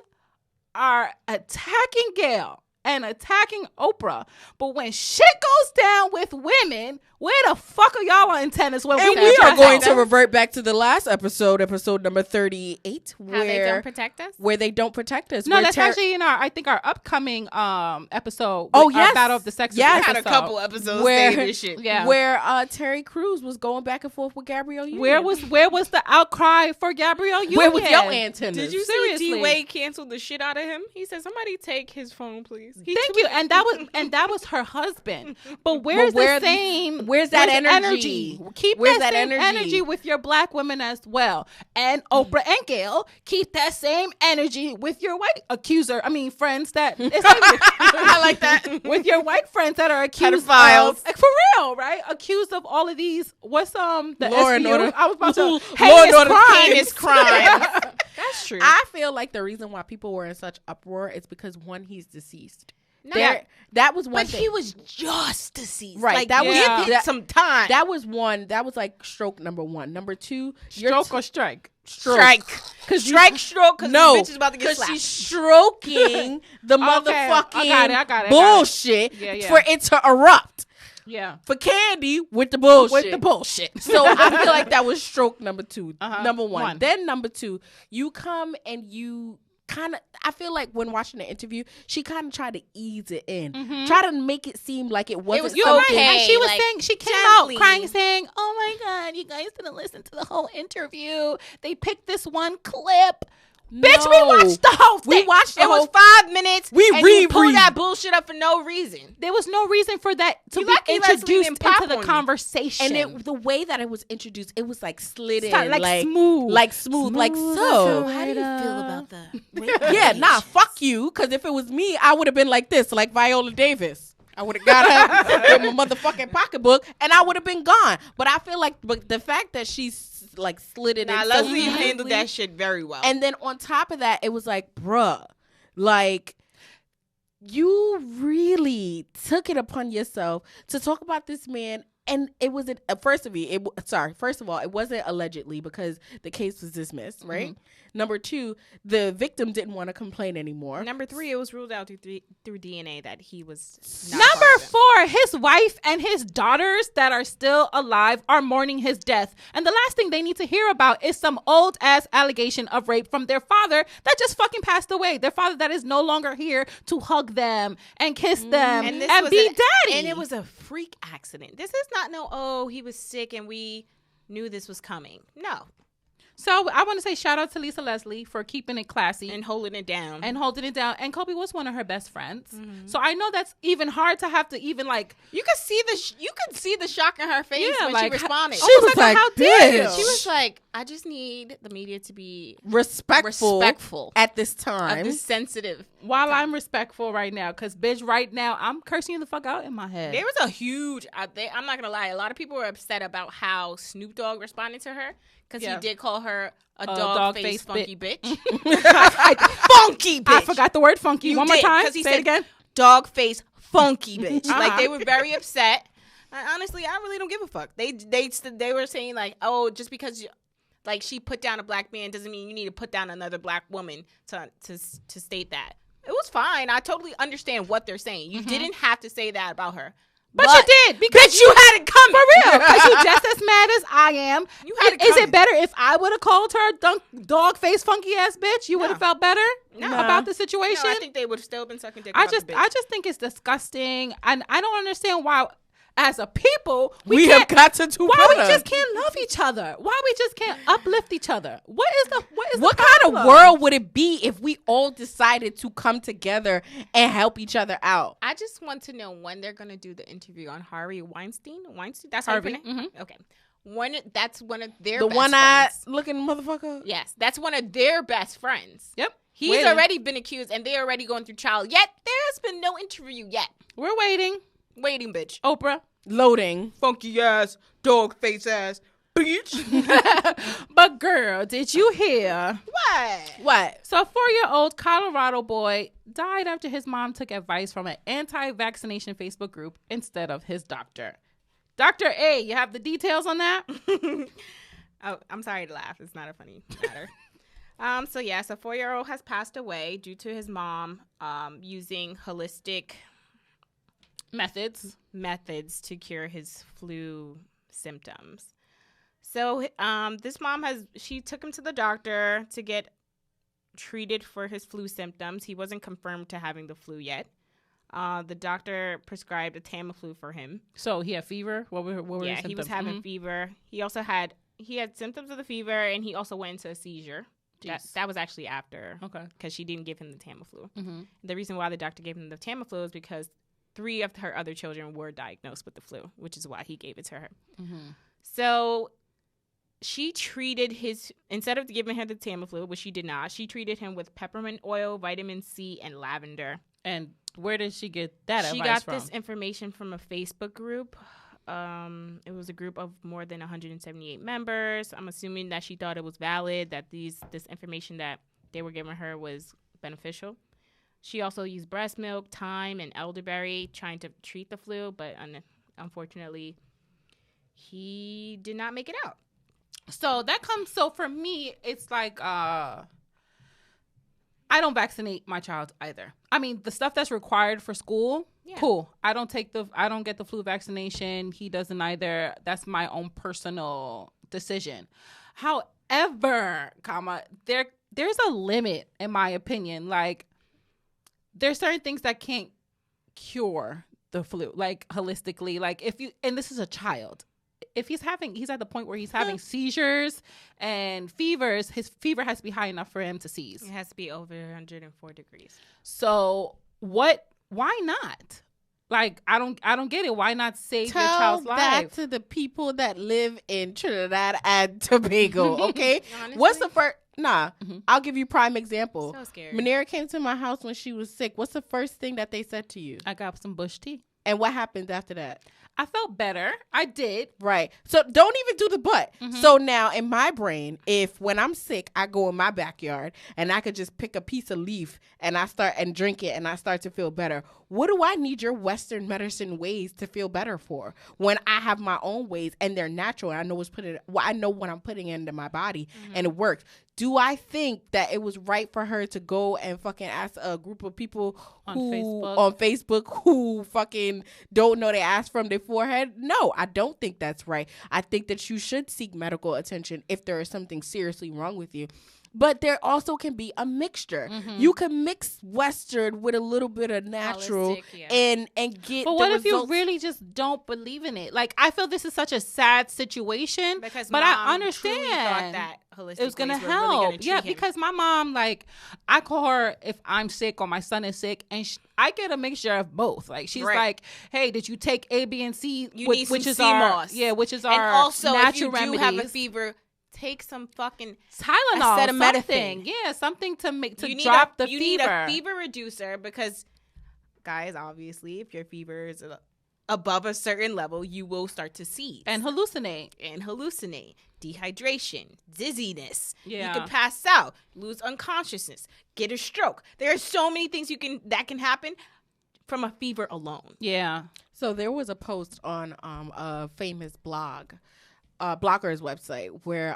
are attacking Gayle and attacking Oprah, but when shit goes down with women, where the fuck are y'all on antennas? When we are going to revert back to the last episode number 38, where they don't protect us. Where they don't protect us. No, that's actually in our upcoming episode. Our Battle of the Sexes. Yeah, had a couple episodes saying this shit. Yeah, where Terry Crews was going back and forth with Gabrielle Union. Where was the outcry for Gabrielle Union? Where was your antennas? Did you see D-Wade canceled the shit out of him? He said, "Somebody take his phone, please." Thank you, and that was her husband. But where's that energy? Keep that same energy with your Black women as well. And Oprah and Gayle, keep that same energy with your white friends that I like that. With your white friends that are accused pedophiles. For real, right? Accused of all of these the Law and Order. I was about to heinous crimes. That's true. I feel like the reason why people were in such uproar is because one, he's deceased. That was one thing. He was just deceased. Right. Give it some time. That was one. That was like stroke number one. Number two, stroke or strike? Stroke. Because stroke. Because the bitch is about to get slapped. Because she's stroking the motherfucking I got it. bullshit for it to erupt. Yeah. For Candy with the bullshit. So I feel like that was stroke number two. Number one. Then number two, you come and you kind of, I feel like when watching the interview, she kind of tried to ease it in, try to make it seem like it wasn't okay. And she was saying, she came out crying, saying, "Oh my God, you guys didn't listen to the whole interview. They picked this one clip." No. Bitch, we watched the whole thing. It was 5 minutes. You pulled that bullshit up for no reason. There was no reason for that to be introduced into the conversation. And the way that it was introduced, it was like slid in, like smooth, like so. How do you feel about that? Fuck you. Because if it was me, I would have been like this, like Viola Davis. I would have got her with my motherfucking pocketbook, and I would have been gone. But I feel like, the fact that she's like slid it in. Leslie handled that shit very well. And then on top of that, it was like, bruh, like, you really took it upon yourself to talk about this man. And it wasn't, first of all, it wasn't allegedly because the case was dismissed, right? Mm-hmm. Number 2, the victim didn't want to complain anymore. Number 3, it was ruled out through DNA that he was not. Number 4, his wife and his daughters that are still alive are mourning his death. And the last thing they need to hear about is some old ass allegation of rape from their father that just fucking passed away. Their father that is no longer here to hug them and kiss them and be daddy. And it was a freak accident. This is not he was sick and we knew this was coming. No. So I want to say shout out to Lisa Leslie for keeping it classy and holding it down. And Kobe was one of her best friends. Mm-hmm. So I know that's even hard to have to even like. You could see the shock in her face when she responded. She was like, "How dare you?" She was like, "I just need the media to be respectful at this time, of this sensitive." While I'm respectful right now, because bitch, right now I'm cursing you the fuck out in my head. There was a huge. I'm not gonna lie. A lot of people were upset about how Snoop Dogg responded to her. Because he did call her a dog-faced funky bitch. Funky bitch. I forgot the word funky. One more time. Because he said it again. Dog-faced funky bitch. Like, they were very upset. Honestly, I really don't give a fuck. They were saying, like, oh, just because, like, she put down a black man doesn't mean you need to put down another black woman to state that. It was fine. I totally understand what they're saying. You didn't have to say that about her. But you did, because bitch, you had it coming. For real. Because you're just as mad as I am. You had it coming. Is it better if I would have called her dog-faced funky ass bitch? You would have felt better about the situation? No, I think they would have still been sucking dick. I just think it's disgusting. And I don't understand why, as a people, we have got to do why better. We just can't love each other. Why we just can't uplift each other. What kind of world would it be if we all decided to come together and help each other out? I just want to know when they're going to do the interview on Harvey Weinstein. That's Harvey. Mm-hmm. Okay. That's one of their best friends. The one-eyed looking motherfucker? Yes. That's one of their best friends. Yep. He's already been accused and they're already going through trial. Yet there's been no interview yet. We're waiting. Waiting, bitch. Oprah. Loading. Funky ass, dog face ass, bitch. But girl, did you hear? What? So a 4-year-old Colorado boy died after his mom took advice from an anti-vaccination Facebook group instead of his doctor. Dr. A, you have the details on that? Oh, I'm sorry to laugh. It's not a funny matter. So 4-year-old has passed away due to his mom using holistic methods to cure his flu symptoms. So this mom she took him to the doctor to get treated for his flu symptoms. He wasn't confirmed to having the flu yet. The doctor prescribed a Tamiflu for him. So he had fever? What were his symptoms? He was having fever. He also had symptoms of the fever, and he also went into a seizure. That was actually after. Okay. Because she didn't give him the Tamiflu. Mm-hmm. The reason why the doctor gave him the Tamiflu is because 3 of her other children were diagnosed with the flu, which is why he gave it to her. Mm-hmm. So she treated instead of giving her the Tamiflu, which she did not, she treated him with peppermint oil, vitamin C, and lavender. And where did she get that advice from? She got this information from a Facebook group. It was a group of more than 178 members. I'm assuming that she thought it was valid, that this information that they were giving her was beneficial. She also used breast milk, thyme, and elderberry trying to treat the flu, but unfortunately, he did not make it out. So for me, it's like, I don't vaccinate my child either. I mean, the stuff that's required for school, cool. I don't get the flu vaccination. He doesn't either. That's my own personal decision. However, there's a limit, in my opinion. Like, there's certain things that can't cure the flu, like holistically. Like and this is a child. If he's at the point where he's having seizures and fevers, his fever has to be high enough for him to seize. It has to be over 104 degrees. So why not? Like, I don't get it. Why not save your child's life? Tell that to the people that live in Trinidad and Tobago, okay? Honestly? What's the first... Nah, I'll give you prime example. So scary. Manera came to my house when she was sick. What's the first thing that they said to you? I got some bush tea. And what happened after that? I felt better. I did. Right. So don't even do the but. So now in my brain, if when I'm sick, I go in my backyard and I could just pick a piece of leaf and I start and drink it and I start to feel better. What do I need your Western medicine ways to feel better for when I have my own ways and they're natural and I know what I'm putting into my body and it works? Do I think that it was right for her to go and fucking ask a group of people on Facebook who fucking don't know their ass from their forehead? No, I don't think that's right. I think that you should seek medical attention if there is something seriously wrong with you. But there also can be a mixture. You can mix Western with a little bit of natural and get. But what if you really just don't believe in it? Like, I feel this is such a sad situation, because but I understand thought that holistic it was gonna ways were help. really gonna treat him. Because my mom, like, I call her if I'm sick or my son is sick, and I get a mixture of both. Like, she's like, "Hey, did you take A, B, and C? You need some which is sea our moss. which is our and also natural if you remedies. do have a fever, take some fucking Tylenol, acetaminophen. something to make you drop the fever. You need a fever reducer because, guys, obviously, if your fever is above a certain level, you will start to seize and hallucinate, dehydration, dizziness. Yeah. You can pass out, lose unconsciousness, get a stroke. There are so many things that can happen from a fever alone. Yeah. So there was a post on a famous blogger's website where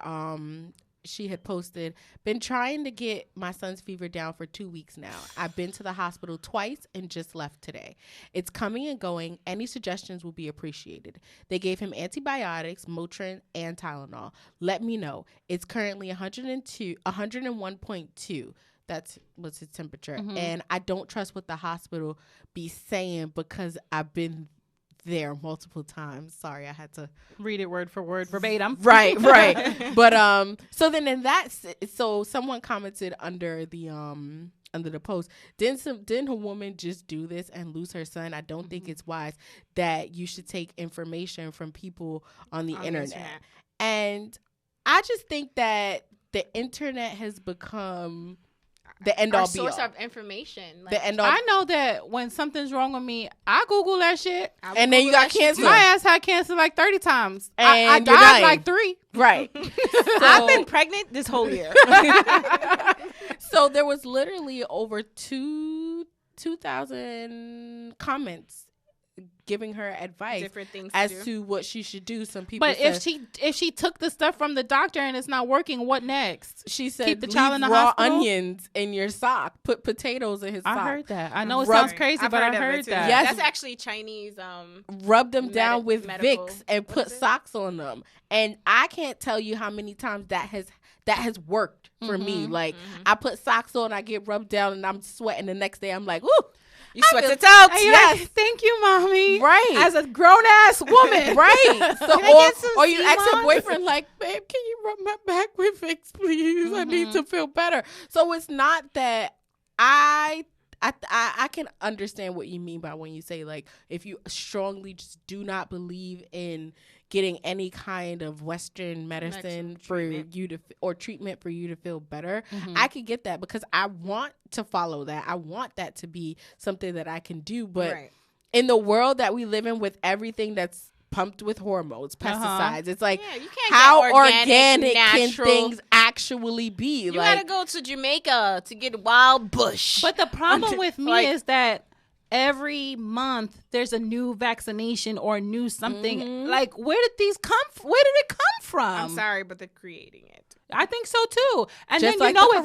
she had posted, been trying to get my son's fever down for 2 weeks now. I've been to the hospital twice and just left today. It's coming and going. Any suggestions will be appreciated. They gave him antibiotics, Motrin, and Tylenol. Let me know. It's currently 101.2. That's what's his temperature. And I don't trust what the hospital be saying because I've been there multiple times. Sorry, I had to read it word for word, verbatim. Right. But so then in that, so someone commented under the post, didn't a woman just do this and lose her son? I don't think it's wise that you should take information from people on the internet. And I just think that the internet has become the end all be all. Source of information. The end all. I know that when something's wrong with me, I Google that shit. And then you got cancer. My ass had cancer like 30 times. And I died like 3. Right. I've been pregnant this whole year. So there was literally over 2,000 comments giving her advice, different things as to what she should do. Some people, but if she took the stuff from the doctor and it's not working, what next? She said, keep the child in the raw hospital? onions in your sock. Put potatoes in his sock. I heard that. I know it sounds crazy, but I heard that. Yes. That's actually Chinese. Rub them down with medical, Vicks and put socks on them. And I can't tell you how many times that has worked for me. Like I put socks on, I get rubbed down, and I'm sweating. The next day, I'm like, ooh. You sweat it out. Yes. Like, thank you, mommy. Right. As a grown ass woman. Right. So, or you ask your boyfriend, like, babe, can you rub my back with Vicks, please? I need to feel better. So it's not that I can understand what you mean by when you say, like, if you strongly just do not believe in getting any kind of Western medicine for you to, or treatment for you to feel better, I can get that because I want to follow that. I want that to be something that I can do. But in the world that we live in with everything that's pumped with hormones, pesticides, it's like, you can't how get organic natural, can things actually be? You like, gotta go to Jamaica to get wild bush. But the problem with me is that every month there's a new vaccination or a new something. Like, where did these come from? Where did it come from? I'm sorry, but they're creating it. I think so too. And just then, like, with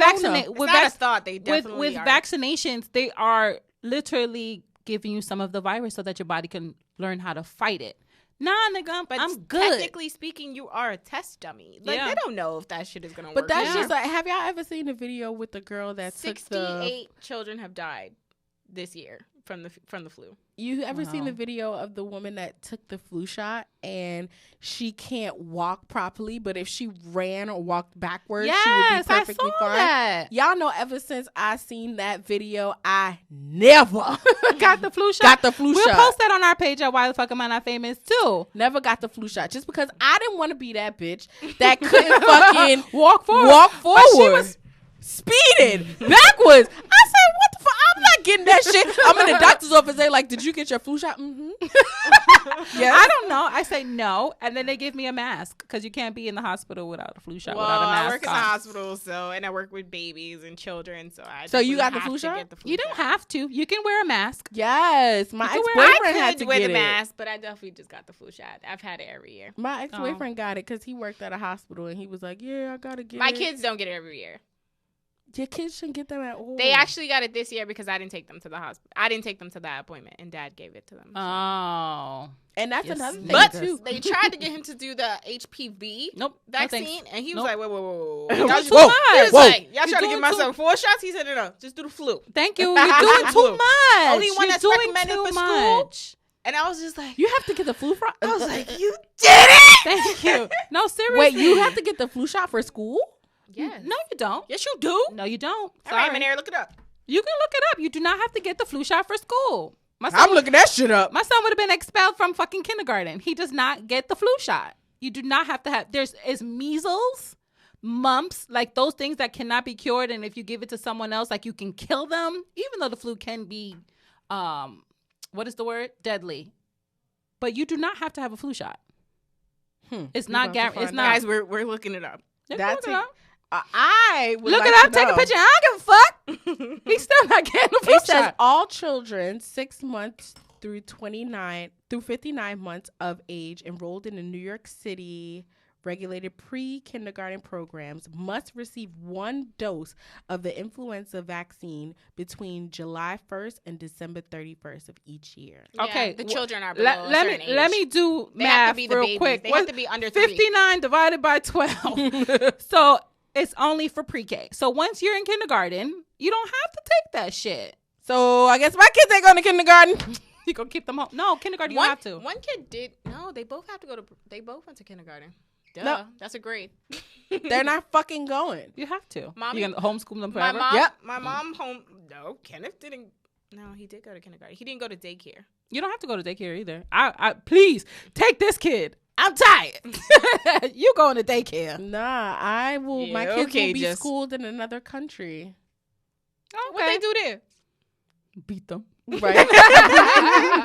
vaccinations, they are literally giving you some of the virus so that your body can learn how to fight it. Nah, nigga, I'm good. Technically speaking, you are a test dummy. Like, they don't know if that shit is gonna work. But that's just like, have y'all ever seen a video with the girl that 68 children have died this year from the flu. You ever seen the video of the woman that took the flu shot and she can't walk properly, but if she ran or walked backwards, she would be perfectly fine? That. Y'all know, ever since I seen that video, I never got the flu shot. We'll post that on our page at Why the Fuck Am I Not Famous too. Never got the flu shot just because I didn't want to be that bitch that couldn't fucking walk forward. But she was speeding backwards. I said, what the fuck? I'm not getting that shit. I'm in the doctor's office. They like, did you get your flu shot? Mm-hmm. Yes. I don't know. I say no, and then they give me a mask because you can't be in the hospital without a flu shot. Well, without a mask I work in the on. hospital, and I work with babies and children, So you got the flu shot? You don't have to. You can wear a mask. Yes, my I ex-boyfriend had to wear get the it. mask, but I definitely just got the flu shot. I've had it every year. My ex-boyfriend got it because he worked at a hospital, and he was like, "Yeah, I gotta get it." My kids don't get it every year. Your kids shouldn't get them at all. They actually got it this year because I didn't take them to the hospital. I didn't take them to that appointment, and Dad gave it to them. Oh. And that's Yes, another thing But too. they tried to get him to do the HPV Nope. vaccine, and he was Nope. like, "Whoa. That's Y'all too he was much. like, y'all You're trying to doing give my son 4 shots?" He said, "No, just do the flu." Thank you. You're doing too much. Only one You're that's doing recommended too for school. much. And I was just like, You have to get the flu shot. I was like, "You did it!" Thank you. No, seriously. Wait, you have to get the flu shot for school? Yes. No, you don't. Yes, you do. No, you don't. All right, Sorry. Manera, look it up. You can look it up. You do not have to get the flu shot for school. I'm looking that shit up. My son would have been expelled from fucking kindergarten. He does not get the flu shot. You do not have to have. Is measles, mumps, like those things that cannot be cured, and if you give it to someone else, like you can kill them. Even though the flu can be, what is the word? Deadly. But you do not have to have a flu shot. It's not guaranteed. It's not. Guys, we're looking it up. That's it. I would Look like it up. to Take a know. picture. I don't give a fuck. He's still not getting a flu It says shot. all children 6 months through 59 months of age enrolled in the New York City regulated pre-kindergarten programs must receive 1 dose of the influenza vaccine between July 1st and December 31st of each year. Okay, the children are below a certain age. Let me do They have to math be the real babies. quick. They have to be under 3. 59 divided by 12. So it's only for pre-K. So once you're in kindergarten, you don't have to take that shit. So I guess my kids ain't going to kindergarten. You gonna keep them home? No, kindergarten you don't have to. One kid did. No, they both have to go to. They both went to kindergarten. Duh, No. that's a grade. They're not fucking going. You have to. Mommy- You gonna homeschool them My forever? mom. Yep. My mom home. No, Kenneth didn't. No, he did go to kindergarten. He didn't go to daycare. You don't have to go to daycare either. I please take this kid. I'm tired. You going to daycare? Nah, I will. My Yeah, kids okay, will be just- schooled in another country. What they do there? Beat them. Right.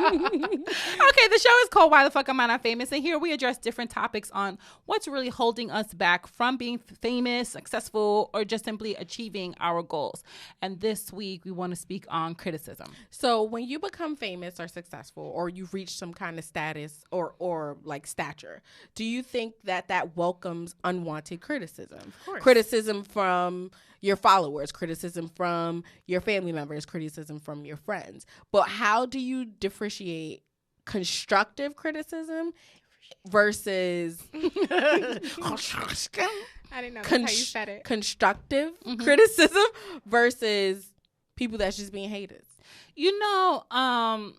Okay, the show is called Why the Fuck Am I Not Famous? And here we address different topics on what's really holding us back from being famous, successful, or just simply achieving our goals. And this week we want to speak on criticism. So when you become famous or successful, or you've reached some kind of status or like stature, do you think that welcomes unwanted criticism? Of course. Criticism from your followers, criticism from your family members, criticism from your friends. But how do you differentiate constructive criticism versus I didn't know that's how you said it. constructive criticism versus people that's just being haters? You know,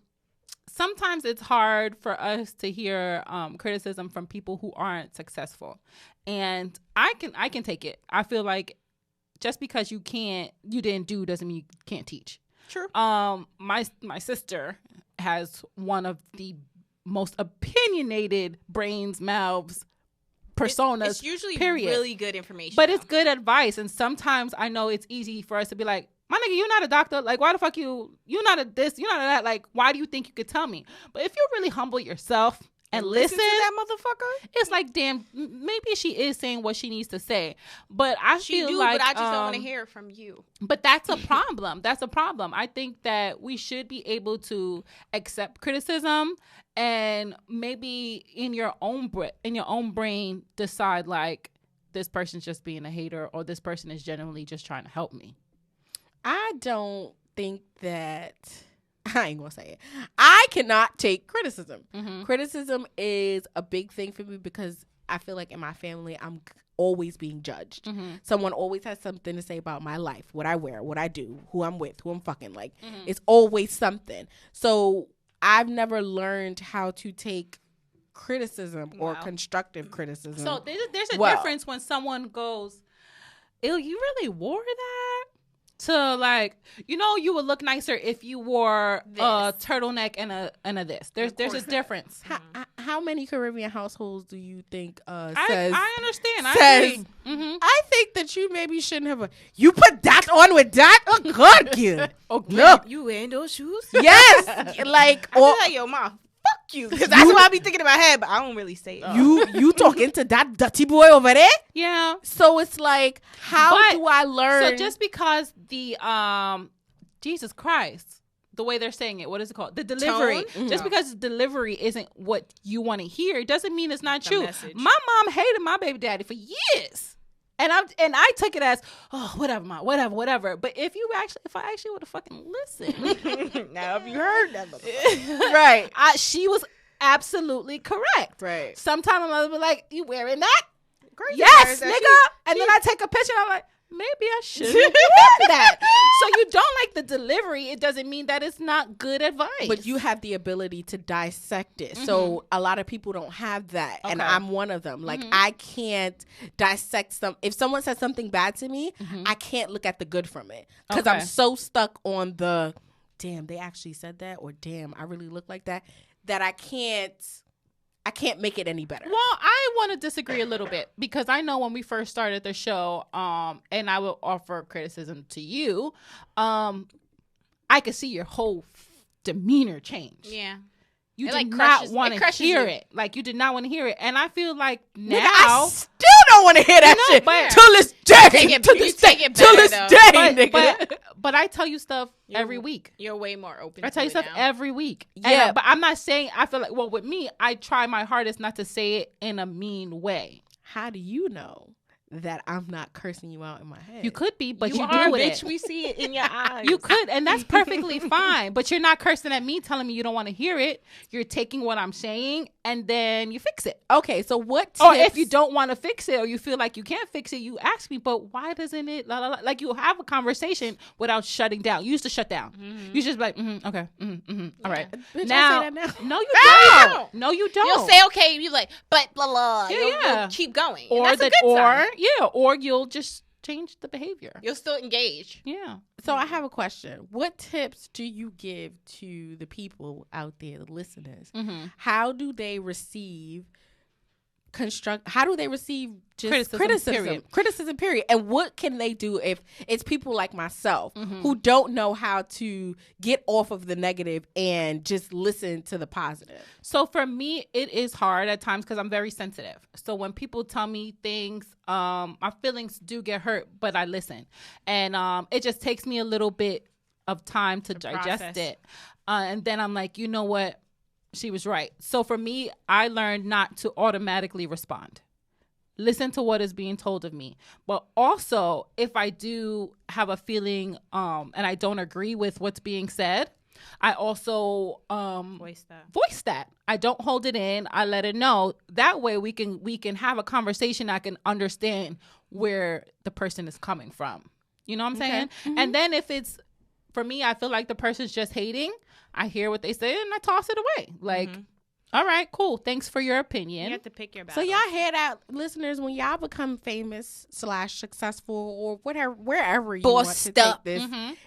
sometimes it's hard for us to hear criticism from people who aren't successful. And I can take it. I feel like just because you didn't do doesn't mean you can't teach. True. My sister has one of the most opinionated brains, mouths, personas. It's usually period. really good information. But it's good advice. And sometimes I know it's easy for us to be like, my nigga, you're not a doctor. Like, why the fuck you're not a this, you're not a that. Like, why do you think you could tell me? But if you really humble yourself and listen to that motherfucker. it's like, damn, maybe she is saying what she needs to say. But I She feel do, like, but I just don't want to hear it from you. but that's a problem. That's a problem. I think that we should be able to accept criticism and maybe in your own brain decide like, this person's just being a hater or this person is genuinely just trying to help me. I don't think that. I ain't gonna say it. I cannot take criticism. Criticism is a big thing for me because I feel like in my family, I'm always being judged. Someone always has something to say about my life, what I wear, what I do, who I'm with, who I'm fucking. Like, it's always something. So I've never learned how to take criticism or constructive criticism. So there's a difference when someone goes, ew, you really wore that? To like, you know, you would look nicer if you wore a turtleneck and a this. There's a difference. how many Caribbean households do you think says? I understand. I says, agree. Mm-hmm. I think that you maybe shouldn't have. You put that on with that? Oh God, you. Oh No. You wearing those shoes? Yes. Like, I or be like, yo, ma, fuck you. Because that's what I be thinking in my head, but I don't really say it. you talking to that dirty boy over there? Yeah. So it's like, how But- do I learn? So just because the Jesus Christ, the way they're saying it, what is it called? The delivery. Tone? Just because the delivery isn't what you want to hear, it doesn't mean it's not The true. message. My mom hated my baby daddy for years. And I took it as, oh, whatever, ma, whatever. But if I actually would have fucking listened, Now, if you heard that, right. she was absolutely correct. Right. Sometimes my mother would be like, you wearing that? Crazy Yes, part is that nigga. And then I take a picture and I'm like, maybe I shouldn't have done that. So you don't like the delivery. It doesn't mean that it's not good advice. But you have the ability to dissect it. So a lot of people don't have that. And Okay. I'm one of them. Like, I can't dissect if someone says something bad to me, I can't look at the good from it. Because I'm Okay. so stuck on the, damn, they actually said that, or damn, I really look like that I can't make it any better. Well, I want to disagree a little bit because I know when we first started the show, and I will offer criticism to you, I could see your whole demeanor change. Yeah. You It, did like, not crushes- want it to crushes hear you. it. Like, you did not want to hear it. And I feel like now... Nigga, I still don't want to hear that No, shit but- till this day. Take it- Till you this take day. it Till better, this though. day, nigga. but I tell you stuff You're- every week. You're way more open I tell you to it stuff now. every week. Yeah. But I'm not saying, I feel like, well, with me, I try my hardest not to say it in a mean way. How do you know that I'm not cursing you out in my head? You could be, but you, are, do bitch. it. We see it in your eyes. You could, and that's perfectly fine. But you're not cursing at me, telling me you don't want to hear it. You're taking what I'm saying, and then you fix it. Okay, so what tips? Or if you don't want to fix it, or you feel like you can't fix it, you ask me. But why doesn't it? La, la, la. Like, you have a conversation without shutting down. You used to shut down. You just be like, okay, all right. Bitch, Now, I say that now. no, you No! don't. No, you don't. You'll say okay. You like, but blah blah. Yeah, You'll yeah. keep going. And or that's a that, good sign. or you'll just change the behavior. You'll still engage. Yeah. So I have a question. What tips do you give to the people out there, the listeners? Mm-hmm. How do they receive how do they receive just criticism period? And what can they do if it's people like myself who don't know how to get off of the negative and just listen to the positive? So for me, it is hard at times because I'm very sensitive. So when people tell me things, my feelings do get hurt, but I listen. And it just takes me a little bit of time to digest process. it. And then I'm like, you know what? She was right. So for me, I learned not to automatically respond. Listen to what is being told of me. But also, if I do have a feeling and I don't agree with what's being said, I also Voice that. I don't hold it in. I let it know. That way we can have a conversation. I can understand where the person is coming from. You know what I'm saying? And then if it's, for me, I feel like the person's just hating, I hear what they say and I toss it away. Like, all right, cool. Thanks for your opinion. You have to pick your So battle. y'all hear that, listeners? When y'all become famous / successful or whatever, wherever you want to take this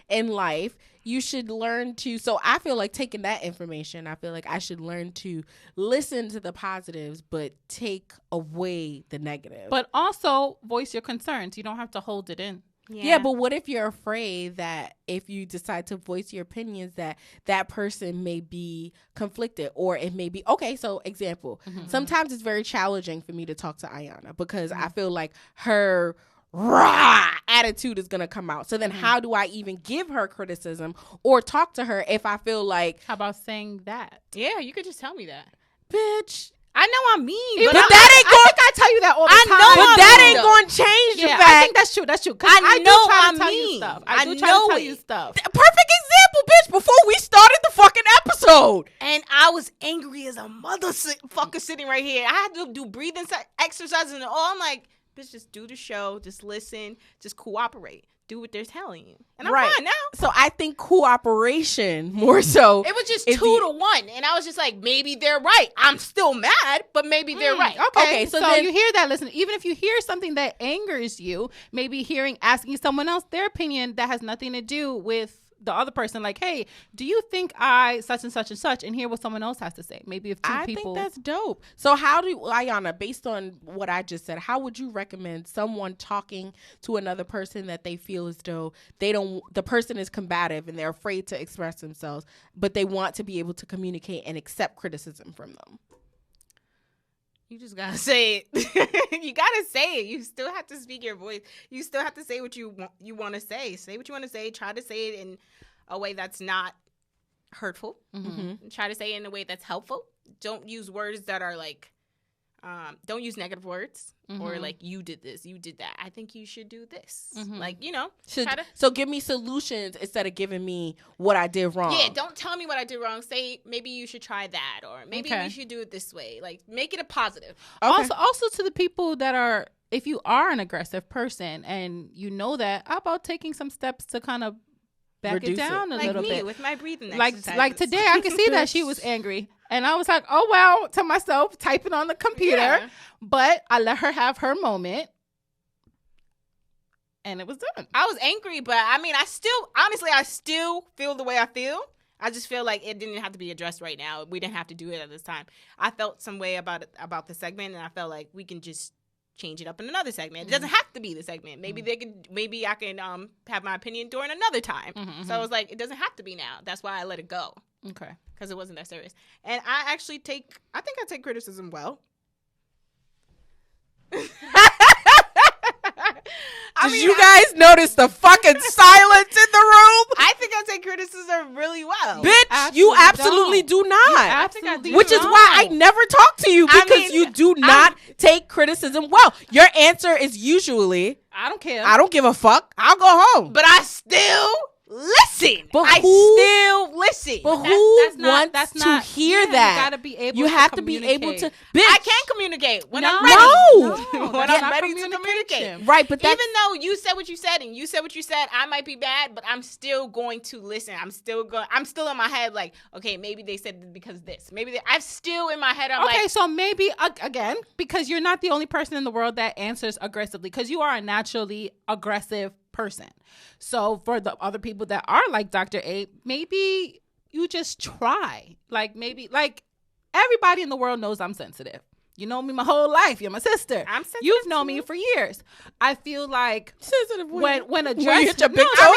in life, you should learn to. So I feel like taking that information, I feel like I should learn to listen to the positives, but take away the negative. But also voice your concerns. You don't have to hold it in. Yeah, but what if you're afraid that if you decide to voice your opinions that person may be conflicted, or it may be, okay, so example, sometimes it's very challenging for me to talk to Ayana because I feel like her rah attitude is going to come out. So then how do I even give her criticism or talk to her if I feel like, How about saying that? Yeah, you could just tell me that. bitch, I know I'm mean, but but that ain't going, I tell you that all the I time. know but I'm that mean, ain't though. going to change the Yeah, fact. I think that's true. That's true. 'Cause I do know try to I'm tell you mean. stuff. I I do try know to tell it. you stuff. Perfect example, bitch, before we started the fucking episode. and I was angry as a mother fucker sitting right here. I had to do breathing exercises and all. I'm like, bitch, just do the show. Just listen. Just cooperate. Do what they're telling you. And I'm fine now. So I think cooperation more so. It was just is 2-1. And I was just like, maybe they're right. I'm still mad, but maybe they're right. Okay, so so then- you hear that. Listen, even if you hear something that angers you, maybe asking someone else their opinion that has nothing to do with the other person, like, hey, do you think I such and such and such, and hear what someone else has to say. Maybe if two people. I think that's dope. So how do, Ayana, based on what I just said, how would you recommend someone talking to another person that they feel as though the person is combative and they're afraid to express themselves, but they want to be able to communicate and accept criticism from them? You just gotta say it. You gotta say it. You still have to speak your voice. You still have to say what you want to say. Say what you want to say. Try to say it in a way that's not hurtful. Mm-hmm. Try to say it in a way that's helpful. Don't use words that are like, don't use negative words or like, you did this, you did that. I think you should do this. Like, you know. So give me solutions instead of giving me what I did wrong. Yeah, don't tell me what I did wrong. Say, maybe you should try that, or maybe we should do it this way. Like, make it a positive. Okay. Also to the people that are, if you are an aggressive person and you know that, how about taking some steps to kind of back it down a little bit with my breathing exercises. Like today I could see that she was angry and I was like, oh well, to myself, typing on the computer, but I let her have her moment and it was done. I was angry, but I mean, I still feel the way I feel. I just feel like it didn't have to be addressed right now. We didn't have to do it at this time. I felt some way about the segment, and I felt like we can just change it up in another segment. It doesn't have to be the segment. Maybe I can have my opinion during another time. So I was like, it doesn't have to be now. That's why I let it go. Okay. Because it wasn't that serious. And I think I take criticism well. Did you guys notice the fucking silence in the room? I think I take criticism really well. Bitch, you absolutely do not. Which is why I never talk to you, because you do not take criticism well. Your answer is usually, I don't care. I don't give a fuck. I'll go home. But I still listen. But I still listen. But who wants to hear that? You gotta be able. You have to be able to. Bitch, I can communicate when I'm ready. When I'm ready to communicate. Right, but even though you said what you said and you said what you said, I might be bad, but I'm still going to listen. I'm still in my head like, okay, maybe they said this because of this. I'm still in my head. Okay, so maybe again, because you're not the only person in the world that answers aggressively, because you are a naturally aggressive person. So for the other people that are like Dr. A, maybe you just try. Like, maybe, like, everybody in the world knows I'm sensitive. You know me my whole life. You're my sister. I'm sensitive. You've known me for years. I feel like sensitive when a dress, when you hit your big toe,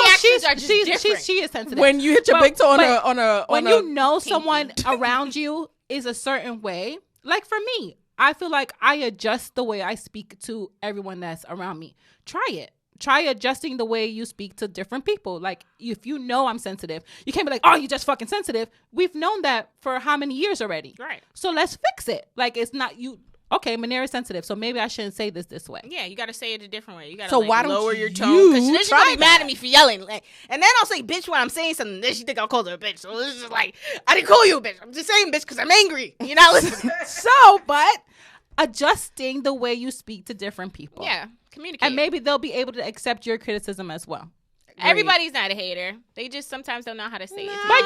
she is sensitive. When you hit your big toe on a you know someone around you is a certain way. Like for me, I feel like I adjust the way I speak to everyone that's around me. Try it. Try adjusting the way you speak to different people. Like, if you know I'm sensitive, you can't be like, oh, you're just fucking sensitive. We've known that for how many years already? Right. So let's fix it. Like, it's not you. Okay, Manera is sensitive, so maybe I shouldn't say this way. Yeah, you got to say it a different way. You got to why don't lower your tone. Because she's going to be mad at me for yelling. Like, and then I'll say bitch when I'm saying something. Then she think I'll call her a bitch. So it's just like, I didn't call you a bitch. I'm just saying bitch because I'm angry. You're not listening. But adjusting the way you speak to different people. Yeah. Communicate. And maybe they'll be able to accept your criticism as well. Everybody's not a hater. They just sometimes don't know how to say it. But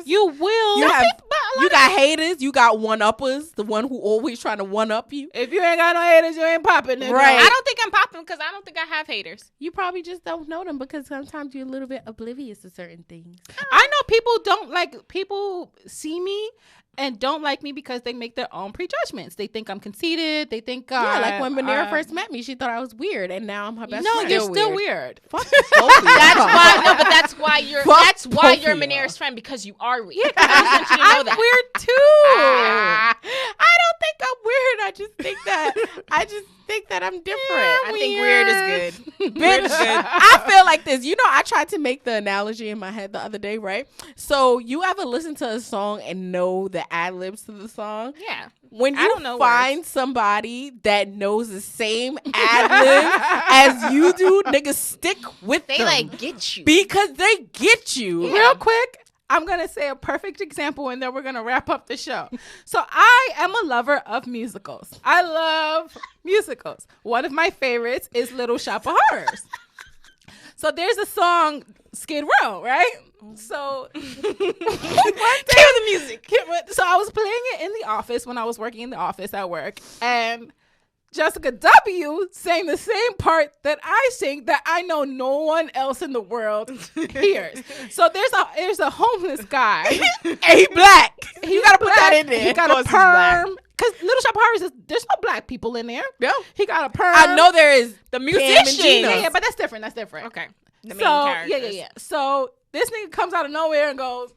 you will. You got haters. You got one-uppers. The one who always trying to one-up you. If you ain't got no haters, you ain't popping. Right. I don't think I'm popping because I don't think I have haters. You probably just don't know them because sometimes you're a little bit oblivious to certain things. I know people see me and don't like me because they make their own prejudgments. They think I'm conceited. They think like when Manera first met me, she thought I was weird, and now I'm her best friend. No, you're still weird. Fuck That's why you're Manera's friend, because you are weird. Yeah, I'm weird too. I don't think I'm weird. I just think that I'm different. I think weird is good. Bitch, I feel like this. You know, I tried to make the analogy in my head the other day, right? So you ever listen to a song and know the ad-libs to the song? Yeah. When you find somebody that knows the same ad-lib as you do, niggas stick with them. They like get you. Because they get you. Yeah. Real quick, I'm going to say a perfect example and then we're going to wrap up the show. So I am a lover of musicals. I love musicals. One of my favorites is Little Shop of Horrors. So there's a song, Skid Row, right? So one day, cue the music. So I was playing it in the office when I was working in the office at work, and Jessica W sang the same part that I sing that I know no one else in the world hears. So there's a homeless guy. And he black. You gotta put that in there. He got a perm. Because Little Shop of Horrors, there's no black people in there. No. He got a perm. I know there is The musician. Yeah, but that's different. Okay. The main characters. Yeah. So this nigga comes out of nowhere and goes,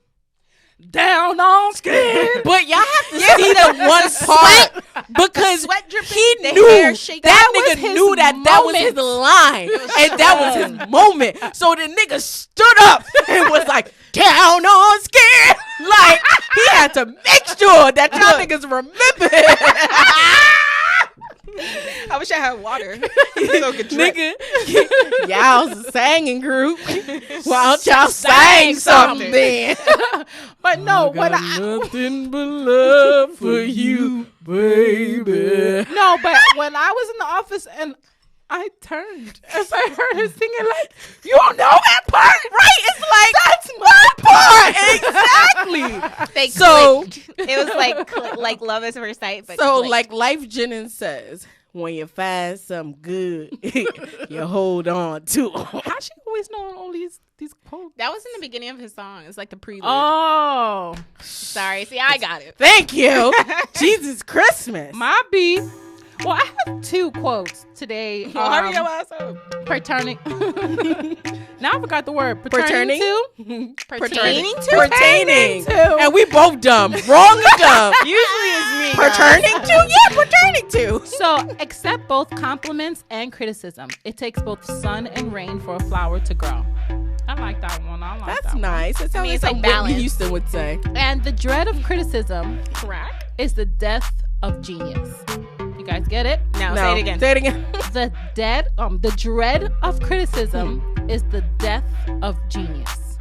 down on skin. But y'all have to see the one part because he knew that nigga knew that was his line and that was his moment. So the nigga stood up and was like, down on skin. Like, he had to make sure that y'all niggas remember. I wish I had water. So good Nigga, y'all singing group. Why don't y'all sing something then? But no, I got nothing but love for you, baby. No, but when I was in the office and I turned as I heard her singing, like, you don't know that part, right? It's like, that's my part. Exactly. So it was like love at first sight. But so like Life Jennings says, when you find something good, you hold on to it. How she always know all these quotes? that was in the beginning of his song. It's like the prelude. Oh, Sorry. See, I got it. Thank you. Jesus Christmas. my B. Well, I have 2 quotes today. Hurry your ass up. Pertaining. Now I forgot the word. Pertaining to. Pertaining to? Pertaining to. And we both dumb. Wrong or dumb. Usually it's me. Pertaining to? Yeah, pertaining to. So, accept both compliments and criticism. It takes both sun and rain for a flower to grow. I like that one. That's nice. It sounds it's like like Whitney balance. Houston would say. And the dread of criticism Crack? is the death of genius. You guys get it? No, say it again. Say it again. The dread of criticism is the death of genius.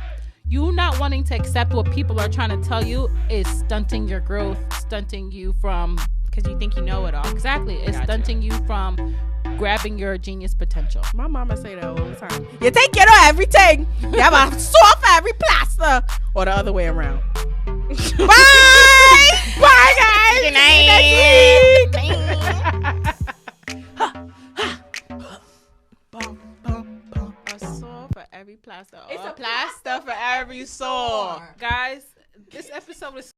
You not wanting to accept what people are trying to tell you is stunting your growth, stunting you from, Because you think you know it all. exactly, it's stunting you from grabbing your genius potential. My mama say that all the time. You take care of everything. You have a soft every plaster. Or the other way around. Bye. Bye, guys. Good night. A sore for every plaster. It's a plaster for every sore. Guys, this episode is